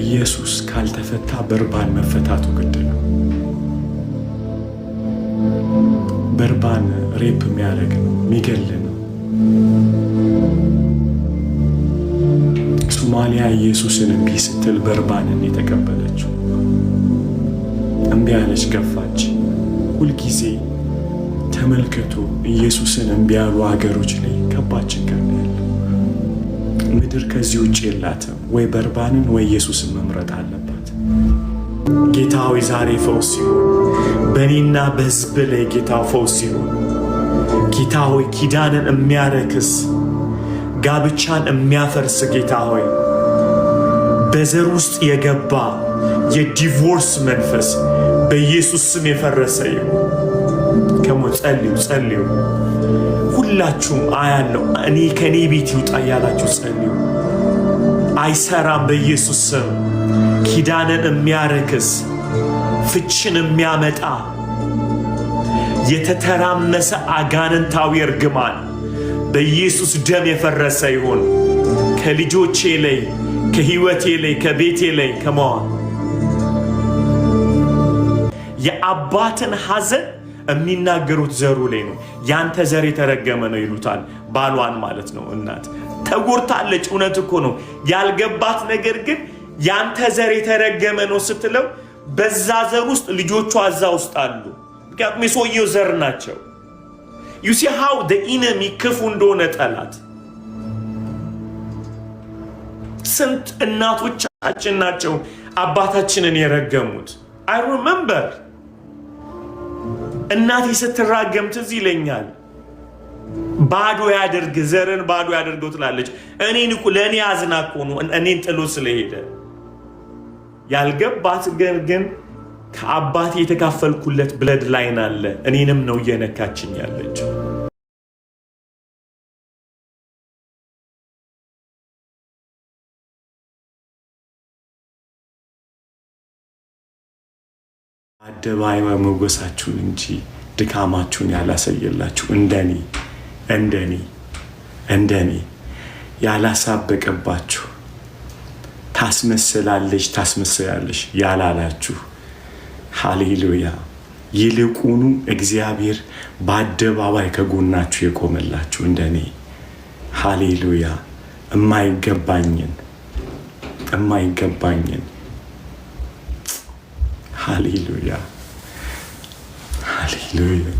ኢየሱስ ካልተፈታ በርባን መፈታቱ ግድ ነው። በርባን ሬፕ የሚያደርግ ነው፣ የሚገል ነው። ሶማሊያ ኢየሱስን እምቢ ስትል በርባንን የተቀበለችው እምቢ አለች፣ ገፋች። ሁልጊዜ ተመልከቱ፣ ኢየሱስን እምቢ ያሉ ሀገሮች ላይ ከባድ ችግር ነው ያለው። ምድር ከዚህ ውጭ የላትም። ወይ በርባንን ወይ ኢየሱስን መምረጥ አለባት። ጌታ ሆይ ዛሬ ፈውስ ይሁን በእኔና በሕዝብ ላይ። ጌታ ፈውስ ይሁን። ጌታ ሆይ ኪዳንን የሚያረክስ ጋብቻን የሚያፈርስ ጌታ ሆይ በዘር ውስጥ የገባ የዲቮርስ መንፈስ በኢየሱስ ስም የፈረሰ ይሁን። ጸልዩ ጸልዩ። ሁላችሁም አያለው እኔ ከኔ ቤት ይውጣ ያላችሁ ጸልዩ። አይሰራም። በኢየሱስ ስም ኪዳንን የሚያረክስ ፍችን የሚያመጣ የተተራመሰ አጋንንታዊ እርግማን በኢየሱስ ደም የፈረሰ ይሁን። ከልጆቼ ላይ፣ ከህይወቴ ላይ፣ ከቤቴ ላይ ከመዋል የአባትን ሐዘን የሚናገሩት ዘሩ ላይ ነው። ያንተ ዘር የተረገመ ነው ይሉታል። ባሏን ማለት ነው። እናት ተጎርታለች። እውነት እኮ ነው። ያልገባት ነገር ግን ያንተ ዘር የተረገመ ነው ስትለው በዛ ዘር ውስጥ ልጆቿ እዛ ውስጥ አሉ። ምክንያቱም የሰውየው ዘር ናቸው። you see how the enemy ክፉ እንደሆነ ጠላት። ስንት እናቶቻችን ናቸው አባታችንን የረገሙት። I remember እናቴ ስትራገም ትዝ ይለኛል። ባዶ ያድርግ ዘርን ባዶ ያድርገው ትላለች። እኔን እኮ ለኔ አዝና እኮ ነው እኔን ጥሎ ስለሄደ። ያልገባት ግን ከአባቴ የተካፈልኩለት ብለድ ላይን አለ። እኔንም ነው እየነካችኝ ያለችው። አደባባይ መጎሳችሁን እንጂ ድካማችሁን ያላሳየላችሁ እንደኔ ያላሳበቀባችሁ ታስመስላለሽ ያላላችሁ ሃሌሉያ። ይልቁኑ እግዚአብሔር በአደባባይ ከጎናችሁ የቆመላችሁ እንደኔ ሃሌሉያ። የማይገባኝን ሃሌሉያ ሃሌሉያ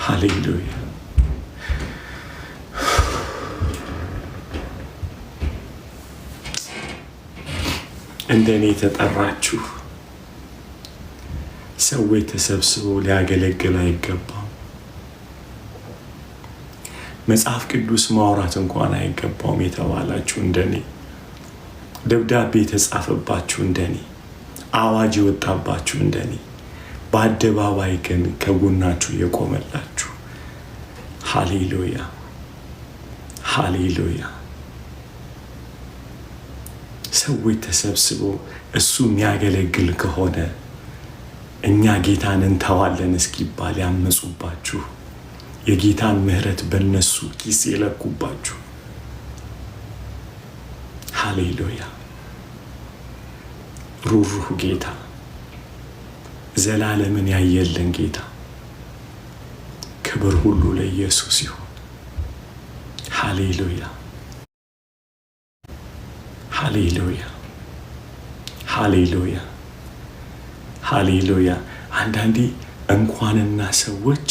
ሃሌሉያ። እንደኔ ተጠራችሁ ሰዎች ተሰብስበው ሊያገለግል አይገባም። መጽሐፍ ቅዱስ ማውራት እንኳን አይገባውም የተባላችሁ እንደኔ፣ ደብዳቤ የተጻፈባችሁ እንደኔ፣ አዋጅ የወጣባችሁ እንደኔ፣ በአደባባይ ግን ከጎናችሁ የቆመላችሁ ሃሌሉያ ሃሌሉያ። ሰዎች ተሰብስበው እሱ የሚያገለግል ከሆነ እኛ ጌታን እንተዋለን እስኪባል ያመጹባችሁ፣ የጌታን ምሕረት በነሱ ኪስ የለኩባችሁ ሃሌሉያ። ሩሩህ ጌታ፣ ዘላለምን ያየልን ጌታ፣ ክብር ሁሉ ለኢየሱስ ይሁን። ሃሌሉያ ሃሌሉያ ሃሌሉያ ሃሌሉያ። አንዳንዴ እንኳንና ሰዎች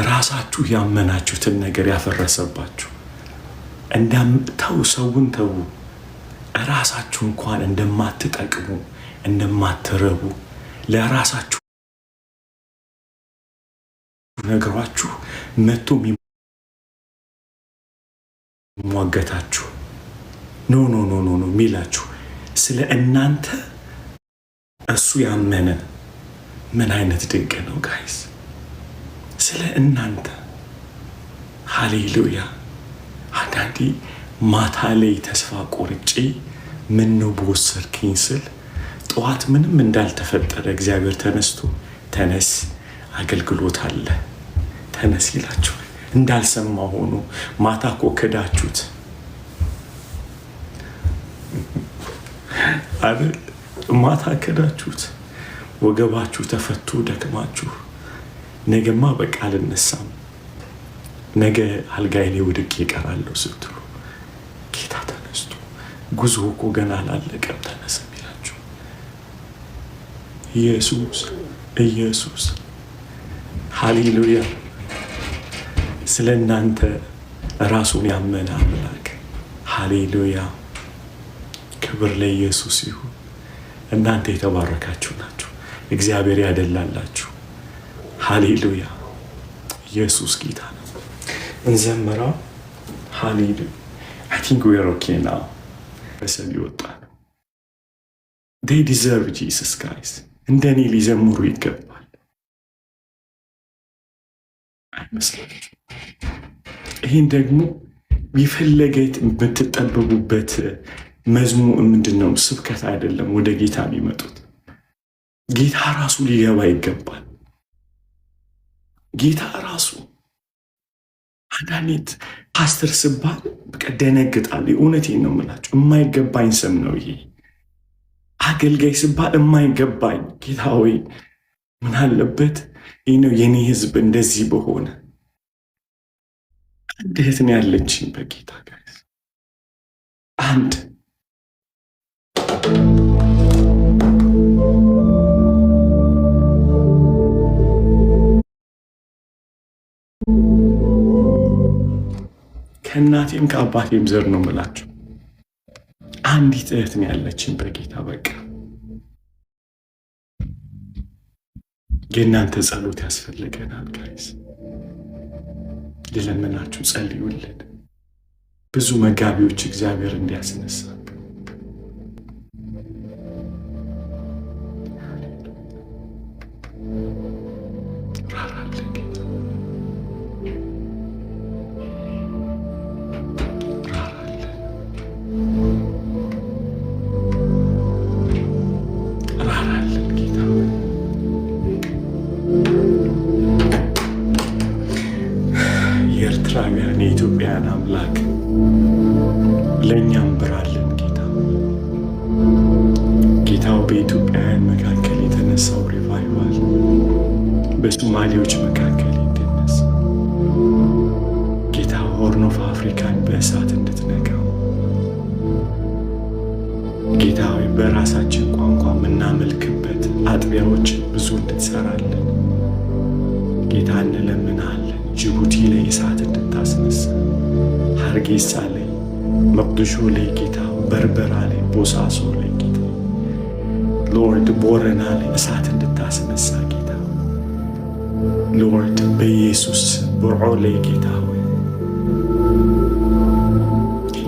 ራሳችሁ ያመናችሁትን ነገር ያፈረሰባችሁ ሰውን ተው። ራሳችሁ እንኳን እንደማትጠቅሙ እንደማትረቡ ለራሳችሁ ነግሯችሁ መጥቶ የሚሟገታችሁ ኖ የሚላችሁ ስለ እናንተ እሱ ያመነ ምን አይነት ድንቅ ነው ጋይስ! ስለ እናንተ ሃሌሉያ። አንዳንዴ ማታ ላይ ተስፋ ቆርጬ ምን ነው በወሰድክኝ ስል ጠዋት ምንም እንዳልተፈጠረ እግዚአብሔር ተነስቶ ተነስ አገልግሎት አለ ተነስ ይላችኋል። እንዳልሰማ ሆኖ ማታ እኮ ከዳችሁት አይደል? ማታ ከዳችሁት፣ ወገባችሁ ተፈቶ ደክማችሁ ነገማ በቃ አልነሳም ነገ አልጋዬ ላይ ወድቄ እቀራለሁ ስትሉ ጌታ ተነስቶ ጉዞ እኮ ገና አላለቀም ተነስ ይላችሁ። ኢየሱስ ሃሌሉያ። ስለ እናንተ ራሱን ያመነ አምላክ ሃሌሉያ። ክብር ለኢየሱስ ይሁን። እናንተ የተባረካችሁ ናችሁ። እግዚአብሔር ያደላላችሁ። ሃሌሉያ። ኢየሱስ ጌታ ነው። እንዘምራ ሃሌሉያ። I think we are okay now. በሰብ ይወጣ ነው። They deserve Jesus guys. እንደኔ ሊዘምሩ ይገባል አይመስላችሁም? ይህን ደግሞ ቢፈለገ የምትጠበቡበት መዝሙር ምንድነው? ስብከት አይደለም። ወደ ጌታ የሚመጡት ጌታ ራሱ ሊገባ ይገባል። ጌታ ራሱ አንዳንዴ ፓስተር ስባል በቃ ደነግጣለሁ። እውነቴን ነው የምላችሁ። የማይገባኝ ስም ነው ይሄ። አገልጋይ ስባል የማይገባኝ ጌታ ሆይ ምን አለበት ይህ ነው የኔ ህዝብ እንደዚህ በሆነ። አንድ እህት ነው ያለችኝ በጌታ ጋይስ አንድ ከእናቴም ከአባቴም ዘር ነው የምላችሁ። አንዲት እህት ነው ያለችኝ በጌታ በቃ የእናንተ ጸሎት ያስፈልገናል ጋይስ። ልለምናችሁ ጸልዩልን። ብዙ መጋቢዎች እግዚአብሔር እንዲያስነሳ የኤርትራውያን የኢትዮጵያን አምላክ ለእኛም ብራለን ጌታው በኢትዮጵያውያን መካከል የተነሳው ሪቫይቫል በሶማሌዎች መካከል እንዲነሳ ጌታ ሆርን ኦፍ አፍሪካን በእሳት እንድትነካው ጌታ ሆይ በራሳችን ቋንቋ የምናመልክበት አጥቢያዎች ብዙ እንድትሰራለን ጌታ እንለምናለን። ጅቡቲ ላይ እሳት እንድታስነሳ፣ ሀርጌሳ ላይ፣ መቅደሾ ላይ ጌታ፣ በርበራ ላይ፣ ቦሳሶ ላይ ጌታ ሎርድ፣ ቦረና ላይ እሳት እንድታስነሳ ጌታ ሎርድ በኢየሱስ ብርዖ ላይ ጌታ ሆይ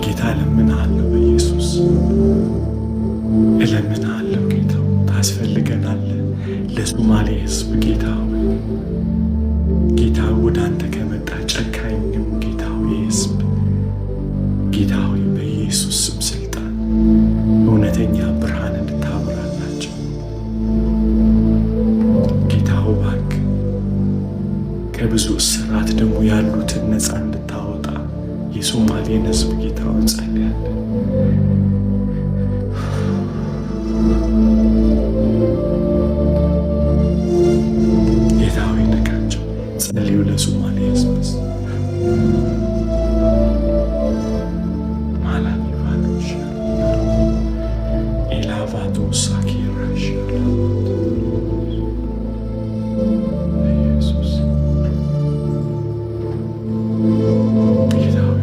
ጌታ እለምንሃለሁ፣ በኢየሱስ እለምንሃለሁ ጌታ ታስፈልገናለህ። ለሶማሌ ህዝብ ጌታ ሆይ ጌታ ወደ አንተ ከመጣ ጨካኝም ጌታ ሆይ ህዝብ ጌታ ሆይ በኢየሱስ ስም ስልጣን እውነተኛ ብርሃን እንድታበራላቸው ጌታ ሆይ እባክህ ከብዙ እስራት ደግሞ ያሉትን ነፃ እንድታወጣ የሶማሌን ህዝብ ጌታ ሆይ እንጸልያለን። ጸልዩ ለሶማሌ ህዝብ ማላኒቫኖሽ ኤላቫቶ ሳኪራሽ ኢየሱስ ጌታዊ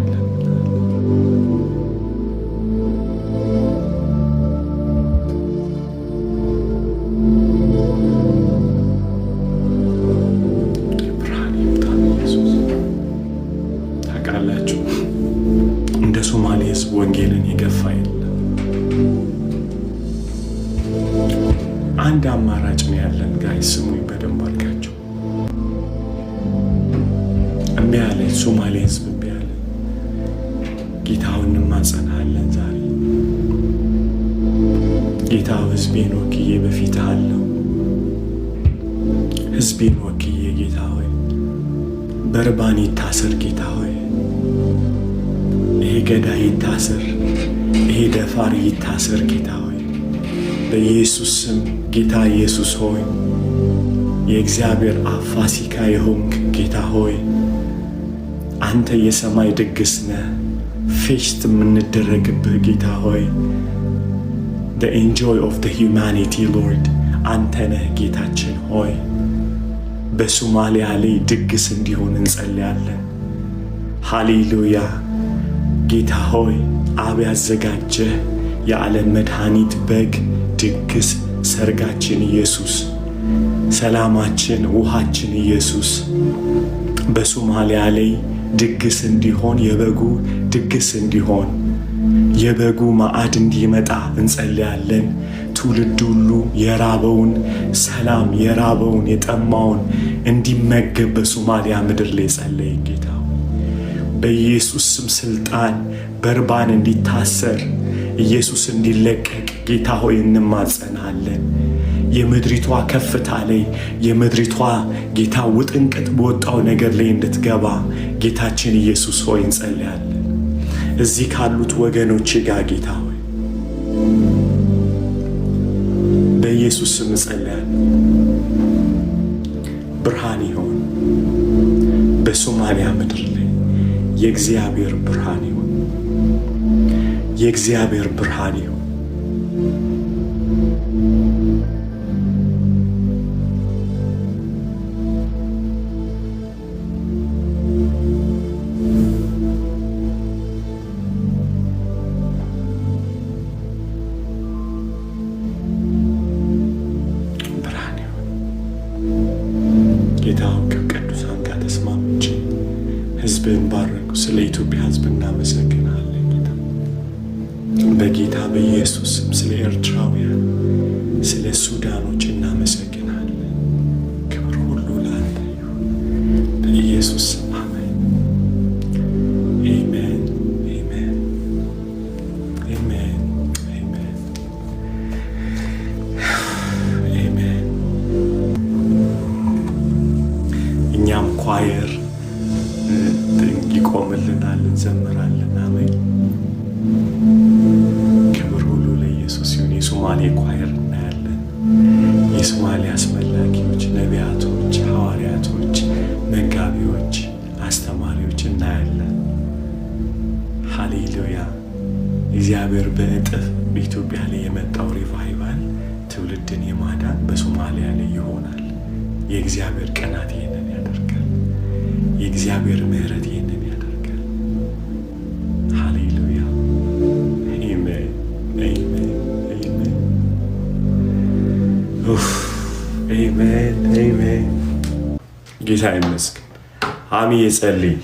እንደ ሶማሌ ህዝብ ወንጌልን የገፋ የለም። አንድ አማራጭ ነው ያለን ጋይስ፣ ስሙኝ በደንብ አድርጋችሁ። እምቢ ያለ ሶማሌ ህዝብ እምቢ ያለ ጌታውን እንማጸናለን ዛሬ ጌታ ሕዝቤን ወክዬ በፊትህ አለሁ። ሕዝቤን ወክዬ ጌታ ሆይ በርባን ይታሰር ጌታ ሆይ፣ ይሄ ገዳይ ይታሰር፣ ይሄ ደፋር ይታሰር ጌታ ሆይ በኢየሱስ ስም። ጌታ ኢየሱስ ሆይ የእግዚአብሔር አብ ፋሲካ የሆንክ ጌታ ሆይ አንተ የሰማይ ድግስ ነህ፣ ፌሽት የምንደረግብህ ጌታ ሆይ the enjoy of the humanity Lord አንተ ነህ ጌታችን ሆይ። በሶማሊያ ላይ ድግስ እንዲሆን እንጸልያለን። ሃሌሉያ ጌታ ሆይ አብ ያዘጋጀህ የዓለም መድኃኒት በግ ድግስ ሰርጋችን ኢየሱስ፣ ሰላማችን ውሃችን ኢየሱስ በሶማሊያ ላይ ድግስ እንዲሆን የበጉ ድግስ እንዲሆን የበጉ ማዕድ እንዲመጣ እንጸልያለን። ትውልድ ሁሉ የራበውን ሰላም የራበውን የጠማውን እንዲመገብ በሶማሊያ ምድር ላይ ጸለይን ጌታ በኢየሱስ ስም። ስልጣን በርባን እንዲታሰር ኢየሱስ እንዲለቀቅ ጌታ ሆይ እንማጸናለን። የምድሪቷ ከፍታ ላይ የምድሪቷ ጌታ ውጥንቅጥ በወጣው ነገር ላይ እንድትገባ ጌታችን ኢየሱስ ሆይ እንጸልያለን። እዚህ ካሉት ወገኖች ጋር ጌታ ሆይ በኢየሱስ ስም እንጸልያለን። ብርሃን ይሁን በሶማሊያ ምድር ላይ የእግዚአብሔር ብርሃን ይሁን፣ የእግዚአብሔር ብርሃን ይሁን። ሕዝብን ባረኩ። ስለ ኢትዮጵያ ሕዝብ እናመሰግናለን ጌታ በጌታ በኢየሱስ ስም። ስለ ኤርትራውያን፣ ስለ ሱዳኖች እናመሰግናለን። ክብር ሁሉ ለአንተ ይሁን በኢየሱስ ስም አሜን። አሜን አሜን አሜን አሜን አሜን። እኛም ኳየር ይቆምልናል፣ እንዘምራለን። አሜን። ክብር ሁሉ ለኢየሱስ ይሁን። የሶማሌ ኳየር እናያለን። የሶማሌ አስመላኪዎች፣ ነቢያቶች፣ ሐዋርያቶች፣ መጋቢዎች፣ አስተማሪዎች እናያለን። ሃሌሉያ። እግዚአብሔር በእጥፍ በኢትዮጵያ ላይ የመጣው ሪቫይቫል ትውልድን የማዳን በሶማሊያ ላይ ይሆናል። የእግዚአብሔር ቀናት ይህንን ያደርጋል። የእግዚአብሔር ምሕረት ይህንን ያደርጋል። ሃሌሉያ አሜን አሜን አሜን አሜን አሜን። ጌታ ይመስገን። አሚ የጸልይ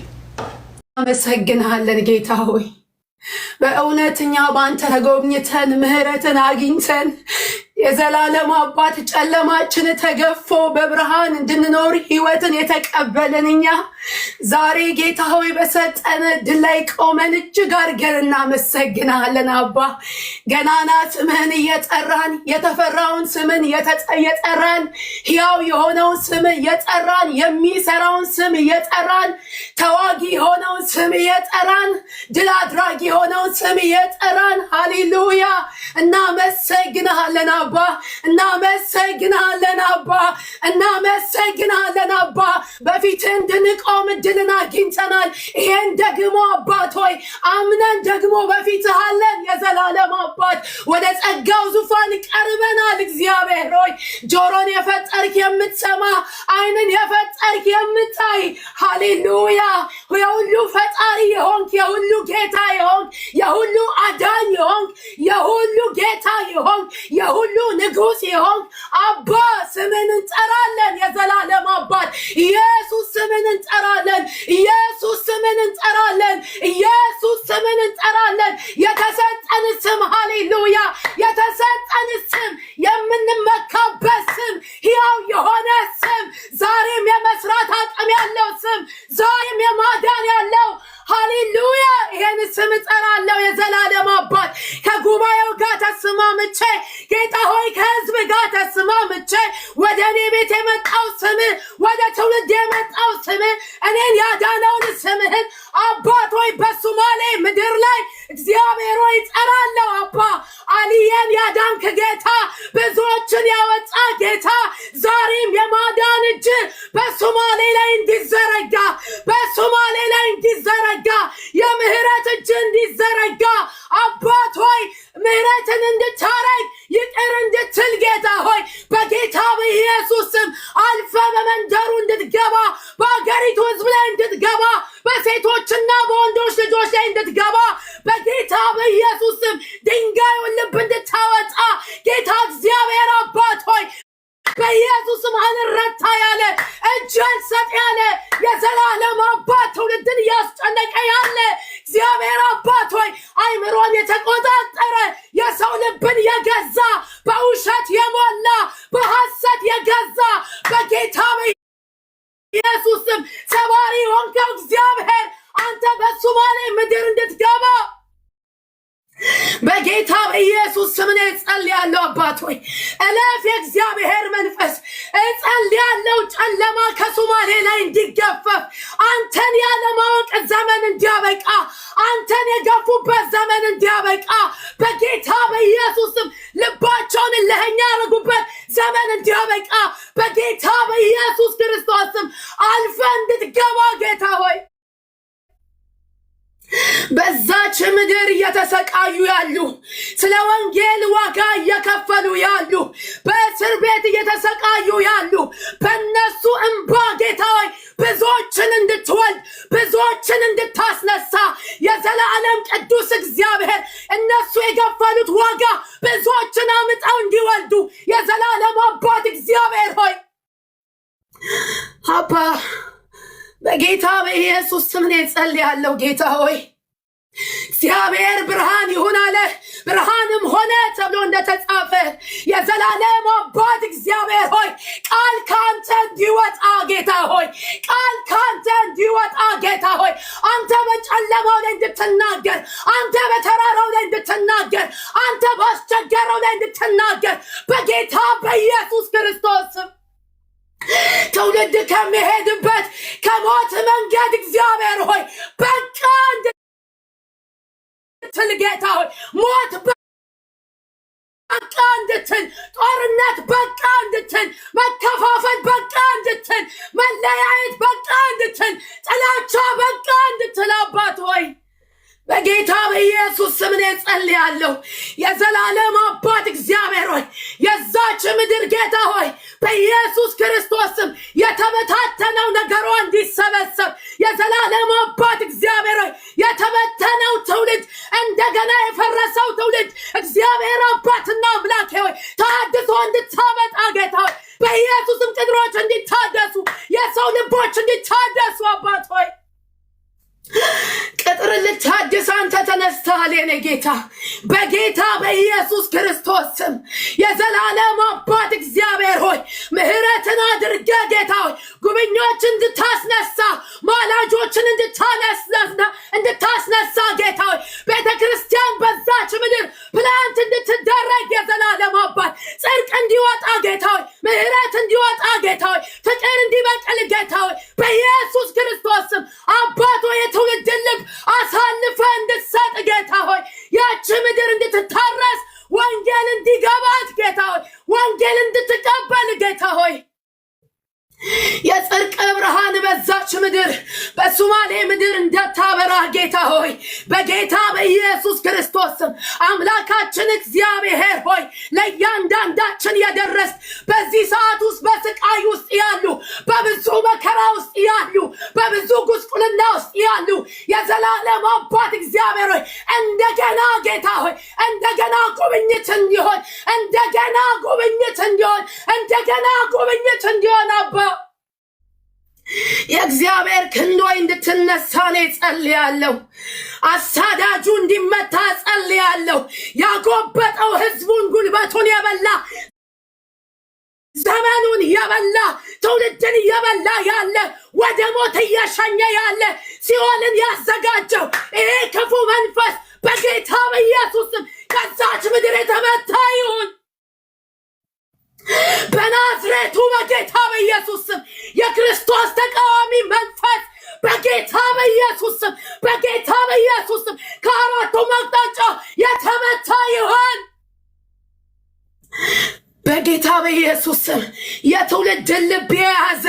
አመሰግናለን ጌታ ሆይ በእውነተኛ ባንተ ተጎብኝተን ምሕረትን አግኝተን የዘላለም አባት ጨለማችን ተገፎ በብርሃን እንድንኖር ሕይወትን የተቀበለን እኛ ዛሬ ጌታ ሆይ በሰጠን ድል ላይ ቆመን እጅግ አድርገን እናመሰግናለን። አባ ገናና ስምህን እየጠራን የተፈራውን ስምን እየጠራን ሕያው የሆነውን ስም እየጠራን የሚሰራውን ስም እየጠራን ተዋጊ የሆነውን ስም እየጠራን ድል አድራጊ የሆነውን ስም እየጠራን ሃሌሉያ እናመሰግናለን። አባ እናመሰግናለን። አባ እናመሰግናለን። አባ በፊትህ እንድንቆም እድልን አግኝተናል። ይሄን ደግሞ አባት ሆይ አምነን ደግሞ በፊትህ አለን። የዘላለም አባት ወደ ጸጋው ዙፋን ቀርበናል። እግዚአብሔር ሆይ ጆሮን የፈጠርክ የምትሰማ፣ ዓይንን የፈጠርክ የምታይ ሃሌሉያ የሁሉ ፈጣሪ የሆንክ የሁሉ ጌታ የሆንክ የሁሉ አዳኝ የሆንክ የሁሉ ጌታ የሆንክ የሁሉ ንጉሥ የሆንክ አባ ስምን እንጠራለን። የዘላለም አባት ኢየሱስ ስምን እንጠራለን። ኢየሱስ ስምን እንጠራለን። ኢየሱስ ስምን እንጠራለን። የተሰጠን ስም ሃሌሉያ የተሰጠን ስም የምንመካበት ስም ሕያው የሆነ ስም ዛሬም የመስራት አቅም ያለው ስም ዛሬም የማዳን ያለው ሃሌሉያ ይሄን ስም እጠራለሁ። የዘላለም አባት ከጉባኤው ጋር ተስማምቼ ጌታ ወገኖቼ ወደ እኔ ቤት የመጣው ስምህ ወደ ትውልድ የመጣው ስምህ እኔን ያዳነውን ስምህን አባት ሆይ በሶማሌ ምድር ላይ እግዚአብሔር ሆይ እጠራለሁ። አባ አልየን ያዳንክ ጌታ ብዙዎችን ያወጣ ጌታ ዛሬም የማዳን እጅ በሶማሌ ላይ እንዲዘረጋ በሶማሌ ላይ እንዲዘረጋ የምህረት እጅ እንዲዘረጋ አባት ሆይ ምህረትን እንድታረግ ይቅር እንድትል ጌታ ሆይ በጌታ በኢየሱስ ስም አልፈ በመንደሩ እንድትገባ በአገሪቱ ህዝብ ላይ እንድትገባ በሴቶችና በወንዶች ልጆች ላይ እንድትገባ በጌታ በኢየሱስ ስም ድንጋዩን ልብ እንድታወጣ ጌታ እግዚአብሔር አባት ሆይ በኢየሱስ ስም አልረታ ያለ እጅ አልሰጥ ያለ የዘላለም አባት ትውልድን እያስጨነቀ ያለ እግዚአብሔር አባት ሆይ አይምሮን የተቆጣጠረ የሰው ልብን የገዛ በውሸት የሞላ በሐሰት የገዛ በጌታ በኢየሱስ ስም ሰባሪ ሆንከው እግዚአብሔር አንተ በሶማሌ ምድር እንድትገባ በጌታ በኢየሱስ ስም እጸልያለሁ። አባት ሆይ እለፍ የእግዚአብሔር መንፈስ እጸልያለሁ። ጨለማ ከሶማሌ ላይ እንዲገፈፍ አንተን ያለማወቅ ዘመን እንዲያበቃ አንተን የገፉበት ዘመን እንዲያበቃ በጌታ በኢየሱስ ስም ልባቸውን ለህኛ ያረጉበት ዘመን እንዲያበቃ በጌታ በኢየሱስ ክርስቶስ ስም አልፈ እንድትገባ ጌታ ሆይ በዛች ምድር እየተሰቃዩ ያሉ ስለ ወንጌል ዋጋ እየከፈሉ ያሉ በእስር ቤት እየተሰቃዩ ያሉ በእነሱ እንባ ጌታ ሆይ ብዙዎችን እንድትወልድ ብዙዎችን እንድታስነሳ የዘላለም ቅዱስ እግዚአብሔር እነሱ የከፈሉት ዋጋ ብዙዎችን አምጠው እንዲወልዱ የዘላለም አባት እግዚአብሔር ሆይ አባ በጌታ በኢየሱስ ስም እጸልያለሁ። ጌታ ሆይ እግዚአብሔር ብርሃን ይሁን አለ ብርሃንም ሆነ ተብሎ እንደተጻፈ የዘላለም አባት እግዚአብሔር ሆይ ቃል ካንተ እንዲወጣ ጌታ ሆይ ቃል ካንተ እንዲወጣ ጌታ ሆይ አንተ በጨለማው ላይ እንድትናገር አንተ በተራራው ላይ እንድትናገር አንተ ባስቸገረው ላይ እንድትናገር በጌታ በኢየሱስ ክርስቶስ ትውልድ ከሚሄድበት ከሞት መንገድ እግዚአብሔር ሆይ በቃ እንድትል ጌታ ሆይ ሞት በቃ እንድትል ጦርነት በቃ እንድትል መከፋፈል በቃ እንድትል መለያየት በቃ እንድትል ጥላቻ በቃ እንድትል አባት ሆይ በጌታ በኢየሱስ ስም እጸልያለሁ። የዘላለም አባት እግዚአብሔር ሆይ የዛች ምድር ጌታ ሆይ በኢየሱስ ክርስቶስ ስም የተበታተነው ነገሯ እንዲሰበሰብ የዘላለም አባት እግዚአብሔር ሆይ የተበተነው ትውልድ እንደገና የፈረሰው ትውልድ እግዚአብሔር አባትና አምላክ ሆይ ተሐድሶ እንድታመጣ ጌታ ሆይ በኢየሱስም ቅጥሮች እንዲታደሱ የሰው ልቦች እንዲታደሱ አባት ሆይ ቅጥር ልታድስ አንተ ተነስተሃል የኔ ጌታ በጌታ በኢየሱስ ክርስቶስ ስም የዘላለም አባት እግዚአብሔር ሆይ ምህረትን አድርገ ጌታ ሆይ ጉብኞችን እንድታስነሳ ማላጆችን እንድታስነሳ ጌታ ሆይ ቤተክርስቲያን በዛች ምድር ፕላንት እንድትደረግ የዘላለም አባት ጽድቅ እንዲወጣ ጌታ ሆይ ምህረት እንዲወጣ ጌታ ሆይ ፍቅር እንዲበቅል ጌታ ሆይ በኢየሱስ ክርስቶስ ስም አባት ሆይ የትውልድ ልብ አሳልፈ እንድትሰጥ ጌታ ሆይ ያቺ ምድር እንድትታረስ ወንጌል እንዲገባት ጌታ ሆይ ወንጌል እንድትቀበል ጌታ ሆይ የጽድቅ ብርሃን በዛች ምድር በሶማሌ ምድር እንደታበራ ጌታ ሆይ በጌታ በኢየሱስ ክርስቶስ ስም አምላካችን እግዚአብሔር ሆይ ለእያንዳንዳችን የደረስ በዚህ ሰዓት ውስጥ በስቃይ ውስጥ ያሉ በብዙ መከራ ውስጥ ያሉ በብዙ ጉስቁልና ውስጥ ያሉ የዘላለም አባት እግዚአብሔር ሆይ እንደገና ጌታ ሆይ እንደገና ጉብኝት እንዲሆን እንደገና ጉብኝት እንዲሆን እንደገና ጉብኝት እንዲሆን አባ የእግዚአብሔር ክንዶይ እንድትነሳ ነው ጸልያለሁ። አሳዳጁ እንዲመታ ጸልያለሁ። ያጎበጠው ህዝቡን ጉልበቱን የበላ ዘመኑን የበላ ትውልድን የበላ ያለ ወደ ሞት እየሸኘ ያለ ሲኦልን ያዘጋጀው ይሄ ክፉ መንፈስ በጌታ በኢየሱስ ስም ከዛች ምድር የተመታ ይሁን። በናዝሬቱ በጌታ በኢየሱስ ስም የክርስቶስ ተቃዋሚ መንፈስ በጌታ በኢየሱስ ስም በጌታ በኢየሱስ ስም ከአራቱም አቅጣጫ የተመታ ይሁን በጌታ በኢየሱስ ስም። የትውልድ ልብ የያዘ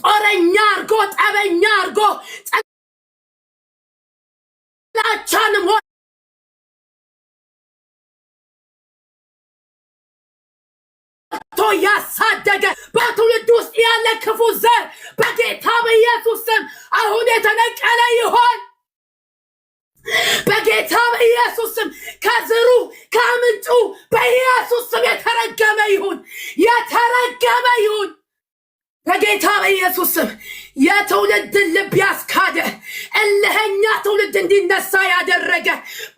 ጦረኛ አርጎ ጠበኛ አርጎ ጥላቻንም ያሳደገ በትውልድ ውስጥ ያለ ክፉ ዘር በጌታ በኢየሱስ ስም አሁን የተነቀለ ይሁን በጌታ በኢየሱስ ስም። ከዝሩ ከምንጩ በኢየሱስ ስም የተረገመ ይሁን የተረገመ ይሁን በጌታ በኢየሱስ ስም። የትውልድ ልብ ያስካደ እልህኛ ትውልድ እንዲነሳ ያደረገ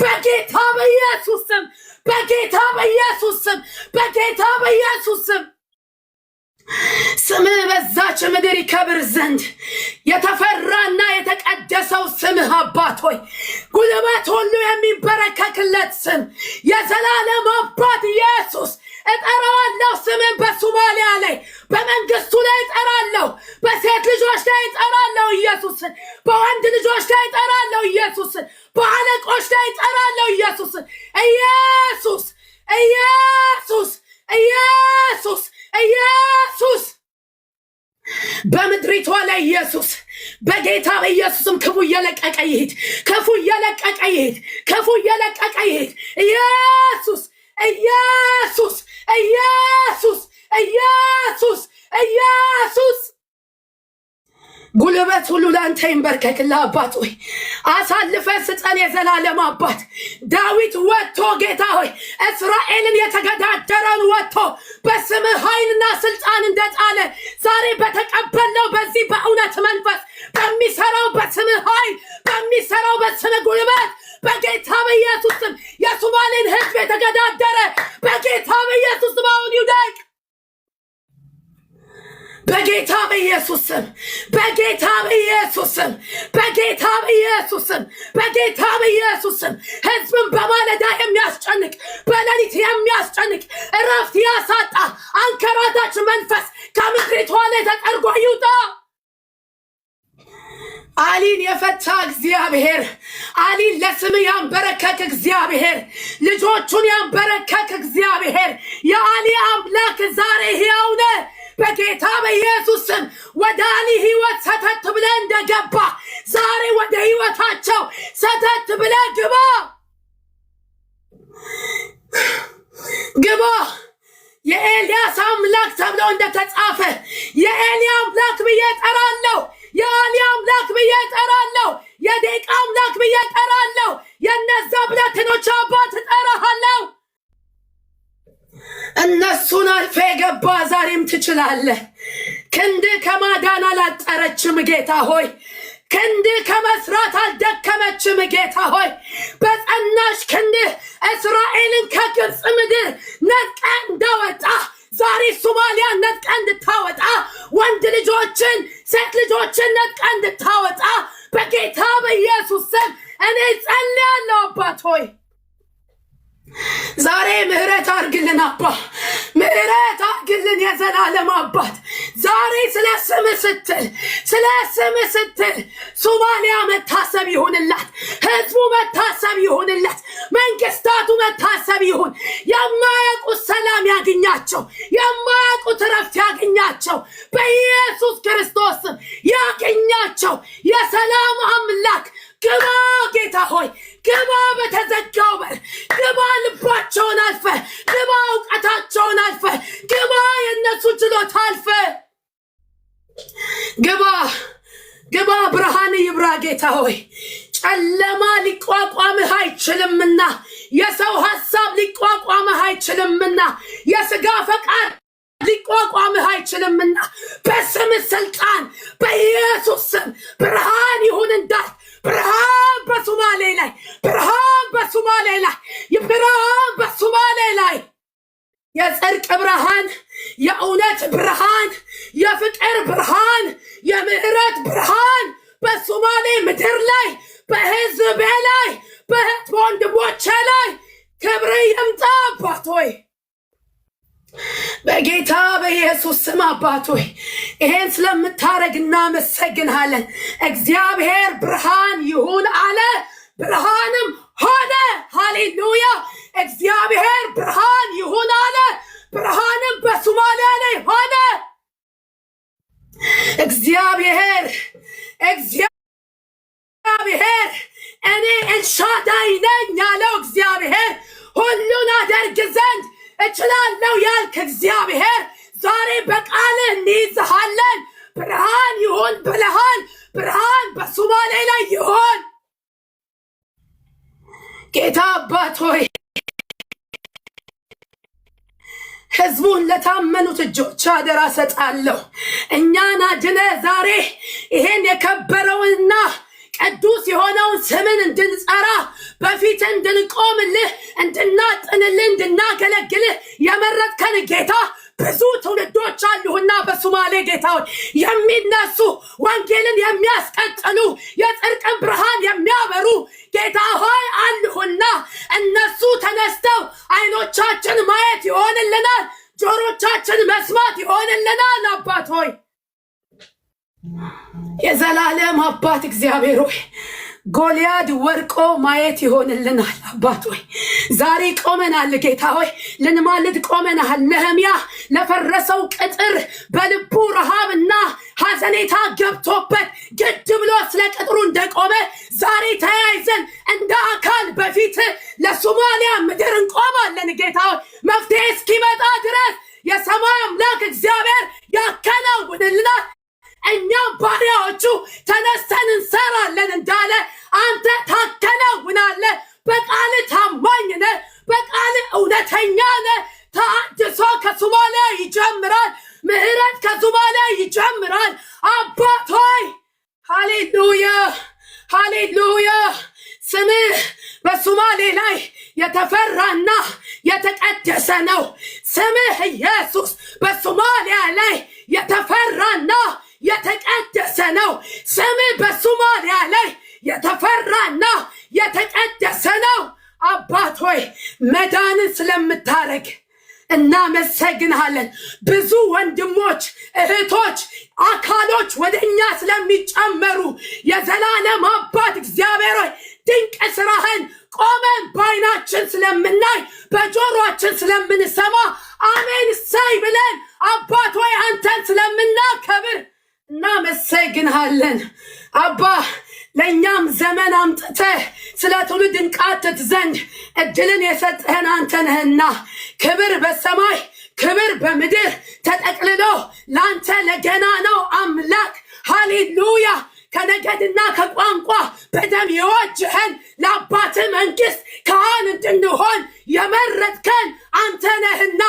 በጌታ በኢየሱስ ስም በጌታ በኢየሱስ ስም በጌታ በኢየሱስ ስም ስምህ በዛች ምድር ይከብር ዘንድ የተፈራና የተቀደሰው ስምህ አባት ሆይ ጉልበት ሁሉ የሚበረከክለት ስም የዘላለም አባት ኢየሱስ እጠራዋለሁ። ስምን በሶማሊያ ላይ በመንግስቱ ላይ እጠራለሁ። በሴት ልጆች ላይ እጠራለሁ ኢየሱስን። በወንድ ልጆች ላይ እጠራለሁ ኢየሱስን። በአለቆች ላይ እጠራለሁ ኢየሱስን። ኢየሱስ ኢየሱስ ኢየሱስ ኢየሱስ በምድሪቷ ላይ ኢየሱስ በጌታ በኢየሱስም ክፉ እየለቀቀ ይሄድ ክፉ እየለቀቀ ይሄድ ክፉ እየለቀቀ ይሄድ ኢየሱስ ኢየሱስ ኢየሱስ ኢየሱስ ኢየሱስ ጉልበት ሁሉ ላንተ ይንበርከክልህ አባት ሆይ አሳልፈ ስጠን የዘላለም አባት። ዳዊት ወጥቶ ጌታ ሆይ እስራኤልን የተገዳደረን ወጥቶ በስምህ ኃይልና ስልጣን እንደጣለ ዛሬ በተቀበልነው በዚህ በእውነት መንፈስ በሚሰራው በስምህ ኃይል በሚሰራው በስምህ ጉልበት በጌታ በኢየሱስ ስም የሶማሌን ሕዝብ የተገዳደረ በጌታ በኢየሱስ ስም አሁን ይውደቅ በጌታ በኢየሱስ ስም በጌታ በኢየሱስ ስም በጌታ በኢየሱስ ስም በጌታ በኢየሱስ ስም ሕዝብን በማለዳ የሚያስጨንቅ በሌሊት የሚያስጨንቅ እረፍት ያሳጣ አንከራታች መንፈስ ከምድሪቷ ላይ ተጠርጎ ይውጣ። አሊን የፈታ እግዚአብሔር አሊን ለስም ያንበረከክ እግዚአብሔር ልጆቹን ያንበረከክ እግዚአብሔር የአሊ አምላክ ዛሬ ሕያው ነህ። በጌታ በኢየሱስ ስም ወደ አሊ ህይወት ሰተት ብለ እንደገባ ዛሬ ወደ ህይወታቸው ሰተት ብለ ግባ ግባ። የኤልያስ አምላክ ተብሎ እንደተጻፈ የኤሊ አምላክ ብዬ እጠራለሁ። የአሊ አምላክ ብዬ እጠራለሁ። የዴቃ አምላክ ብዬ እጠራለሁ። የነዛ ብላቴኖች አባት እጠራሃለሁ። እነሱን አልፈ የገባ ዛሬም ትችላለህ። ክንድ ከማዳን አላጠረችም ጌታ ሆይ። ክንድ ከመስራት አልደከመችም ጌታ ሆይ። በጸናሽ ክንድህ እስራኤልን ከግብፅ ምድር ነጥቀ እንዳወጣ ዛሬ ሶማሊያን ነጥቀ እንድታወጣ ወንድ ልጆችን ሴት ልጆችን ነጥቀ እንድታወጣ በጌታ በኢየሱስ ስም እኔ ጸልያለሁ አባት ሆይ። ዛሬ ምህረት አርግልን አባ ምህረት አርግልን የዘላለም አባት። ዛሬ ስለ ስም ስትል ሶማሊያ መታሰብ ይሁንላት። ህዝቡ መታሰብ ይሁንለት። መንግስታቱ መታሰብ ይሁን። የማያውቁት ሰላም ያገኛቸው። የማያውቁት ረፍት ያገኛቸው። በኢየሱስ ክርስቶስ ያገኛቸው። የሰላም አምላክ ግባ ጌታ ሆይ ግባ። በተዘጋው በር ግባ። ልባቸውን አልፈ ግባ። እውቀታቸውን አልፈ ግባ። የነሱ ችሎታ አልፈ ግባ ግባ። ብርሃን ይብራ ጌታ ሆይ። ጨለማ ሊቋቋምህ አይችልምና የሰው ሐሳብ ሊቋቋምህ አይችልምና የሥጋ ፈቃድ ሊቋቋምህ አይችልምና በስም ስልጣን በኢየሱስ ስም ብርሃን ይሁን እንዳል ብርሃን በሶማሌ ላይ ብርሃን በሶማሌ ላይ ብርሃን በሶማሌ ላይ የጽድቅ ብርሃን የእውነት ብርሃን የፍቅር ብርሃን የምህረት ብርሃን በሶማሌ ምድር ላይ በህዝብ ላይ በእህት ወንድሞቼ ላይ ክብር ይምጣ አባት ሆይ። በጌታ በኢየሱስ ስም አባት ሆይ ይሄን ስለምታረግ እናመሰግንሃለን። እግዚአብሔር ብርሃን ይሁን አለ፣ ብርሃንም ሆነ። ሃሌሉያ። እግዚአብሔር ብርሃን ይሁን አለ፣ ብርሃንም በሶማሊያ ላይ ሆነ። እግዚአብሔር እኔ ኤልሻዳይ ነኝ ያለው እግዚአብሔር ሁሉን አደርግ ዘንድ እችላለሁ ያልክ እግዚአብሔር ዛሬ በቃልህ እንይዝሃለን። ብርሃን ይሁን ብለሃል። ብርሃን በሶማሌ ላይ ይሁን። ጌታ አባት ሆይ ህዝቡን ለታመኑት እጆች አደራ ሰጣለሁ። እኛን አድነ ዛሬ ይሄን የከበረውንና ቅዱስ የሆነውን ስምን እንድንጸራ በፊት እንድንቆምልህ፣ እንድናጥንልህ፣ እንድናገለግልህ የመረጥከን ጌታ ብዙ ትውልዶች አሉና በሶማሌ ጌታዎች የሚነሱ ወንጌልን የሚያስቀጥሉ የጽድቅን ብርሃን የሚያበሩ ጌታ ሆይ አሉና እነሱ ተነስተው አይኖቻችን ማየት ይሆንልናል፣ ጆሮቻችን መስማት ይሆንልናል። አባት ሆይ የዘላለም አባት እግዚአብሔር ሆይ ጎልያድ ወርቆ ማየት ይሆንልናል። አባት ሆይ ዛሬ ቆመናል። ጌታ ሆይ ልንማልድ ቆመናል። ነህምያ ለፈረሰው ቅጥር በልቡ ረሃብና ሐዘኔታ ገብቶበት ግድ ብሎ ስለ ቅጥሩ እንደቆመ ዛሬ ተያይዘን እንደ አካል በፊት ለሶማሊያ ምድር እንቆማለን። ጌታ ሆይ መፍትሄ እስኪመጣ ድረስ የሰማይ አምላክ እግዚአብሔር ያከናውንልናል። እኛም ባሪያዎቹ ተነስተን እንሰራለን እንዳለ አንተ ታከናውናለህ። በቃል ታማኝ ነህ፣ በቃል እውነተኛ ነህ። ተሐድሶ ከሶማሊያ ይጀምራል፣ ምህረት ከሶማሊያ ይጀምራል። አባት ሆይ ሃሌሉያ ሃሌሉያ። ስምህ በሶማሌ ላይ የተፈራና የተቀደሰ ነው። ስምህ ኢየሱስ በሶማሊያ ላይ የተፈራና የተቀደሰ ነው። ስምህ በሶማሊያ ላይ የተፈራና የተቀደሰ ነው። አባት ሆይ መዳንን ስለምታረግ እናመሰግንሃለን። ብዙ ወንድሞች እህቶች አካሎች ወደኛ ስለሚጨመሩ የዘላለም አባት እግዚአብሔር ሆይ ድንቅ ስራህን ቆመን በዓይናችን ስለምናይ በጆሮአችን ስለምንሰማ አሜን ሳይ ብለን አባት ሆይ አንተን ስለምናከብር እናመሰግንሃለን። አባ ለእኛም ዘመን አምጥተህ ስለ ትውልድ እንቃትት ዘንድ እድልን የሰጠህን አንተ ነህና ክብር በሰማይ ክብር በምድር ተጠቅልሎ ለአንተ ለገናናው አምላክ ሃሌሉያ። ከነገድና ከቋንቋ በደም የዋጀኸን ለአባት መንግስት ካህን እንድንሆን የመረጥከን አንተ ነህና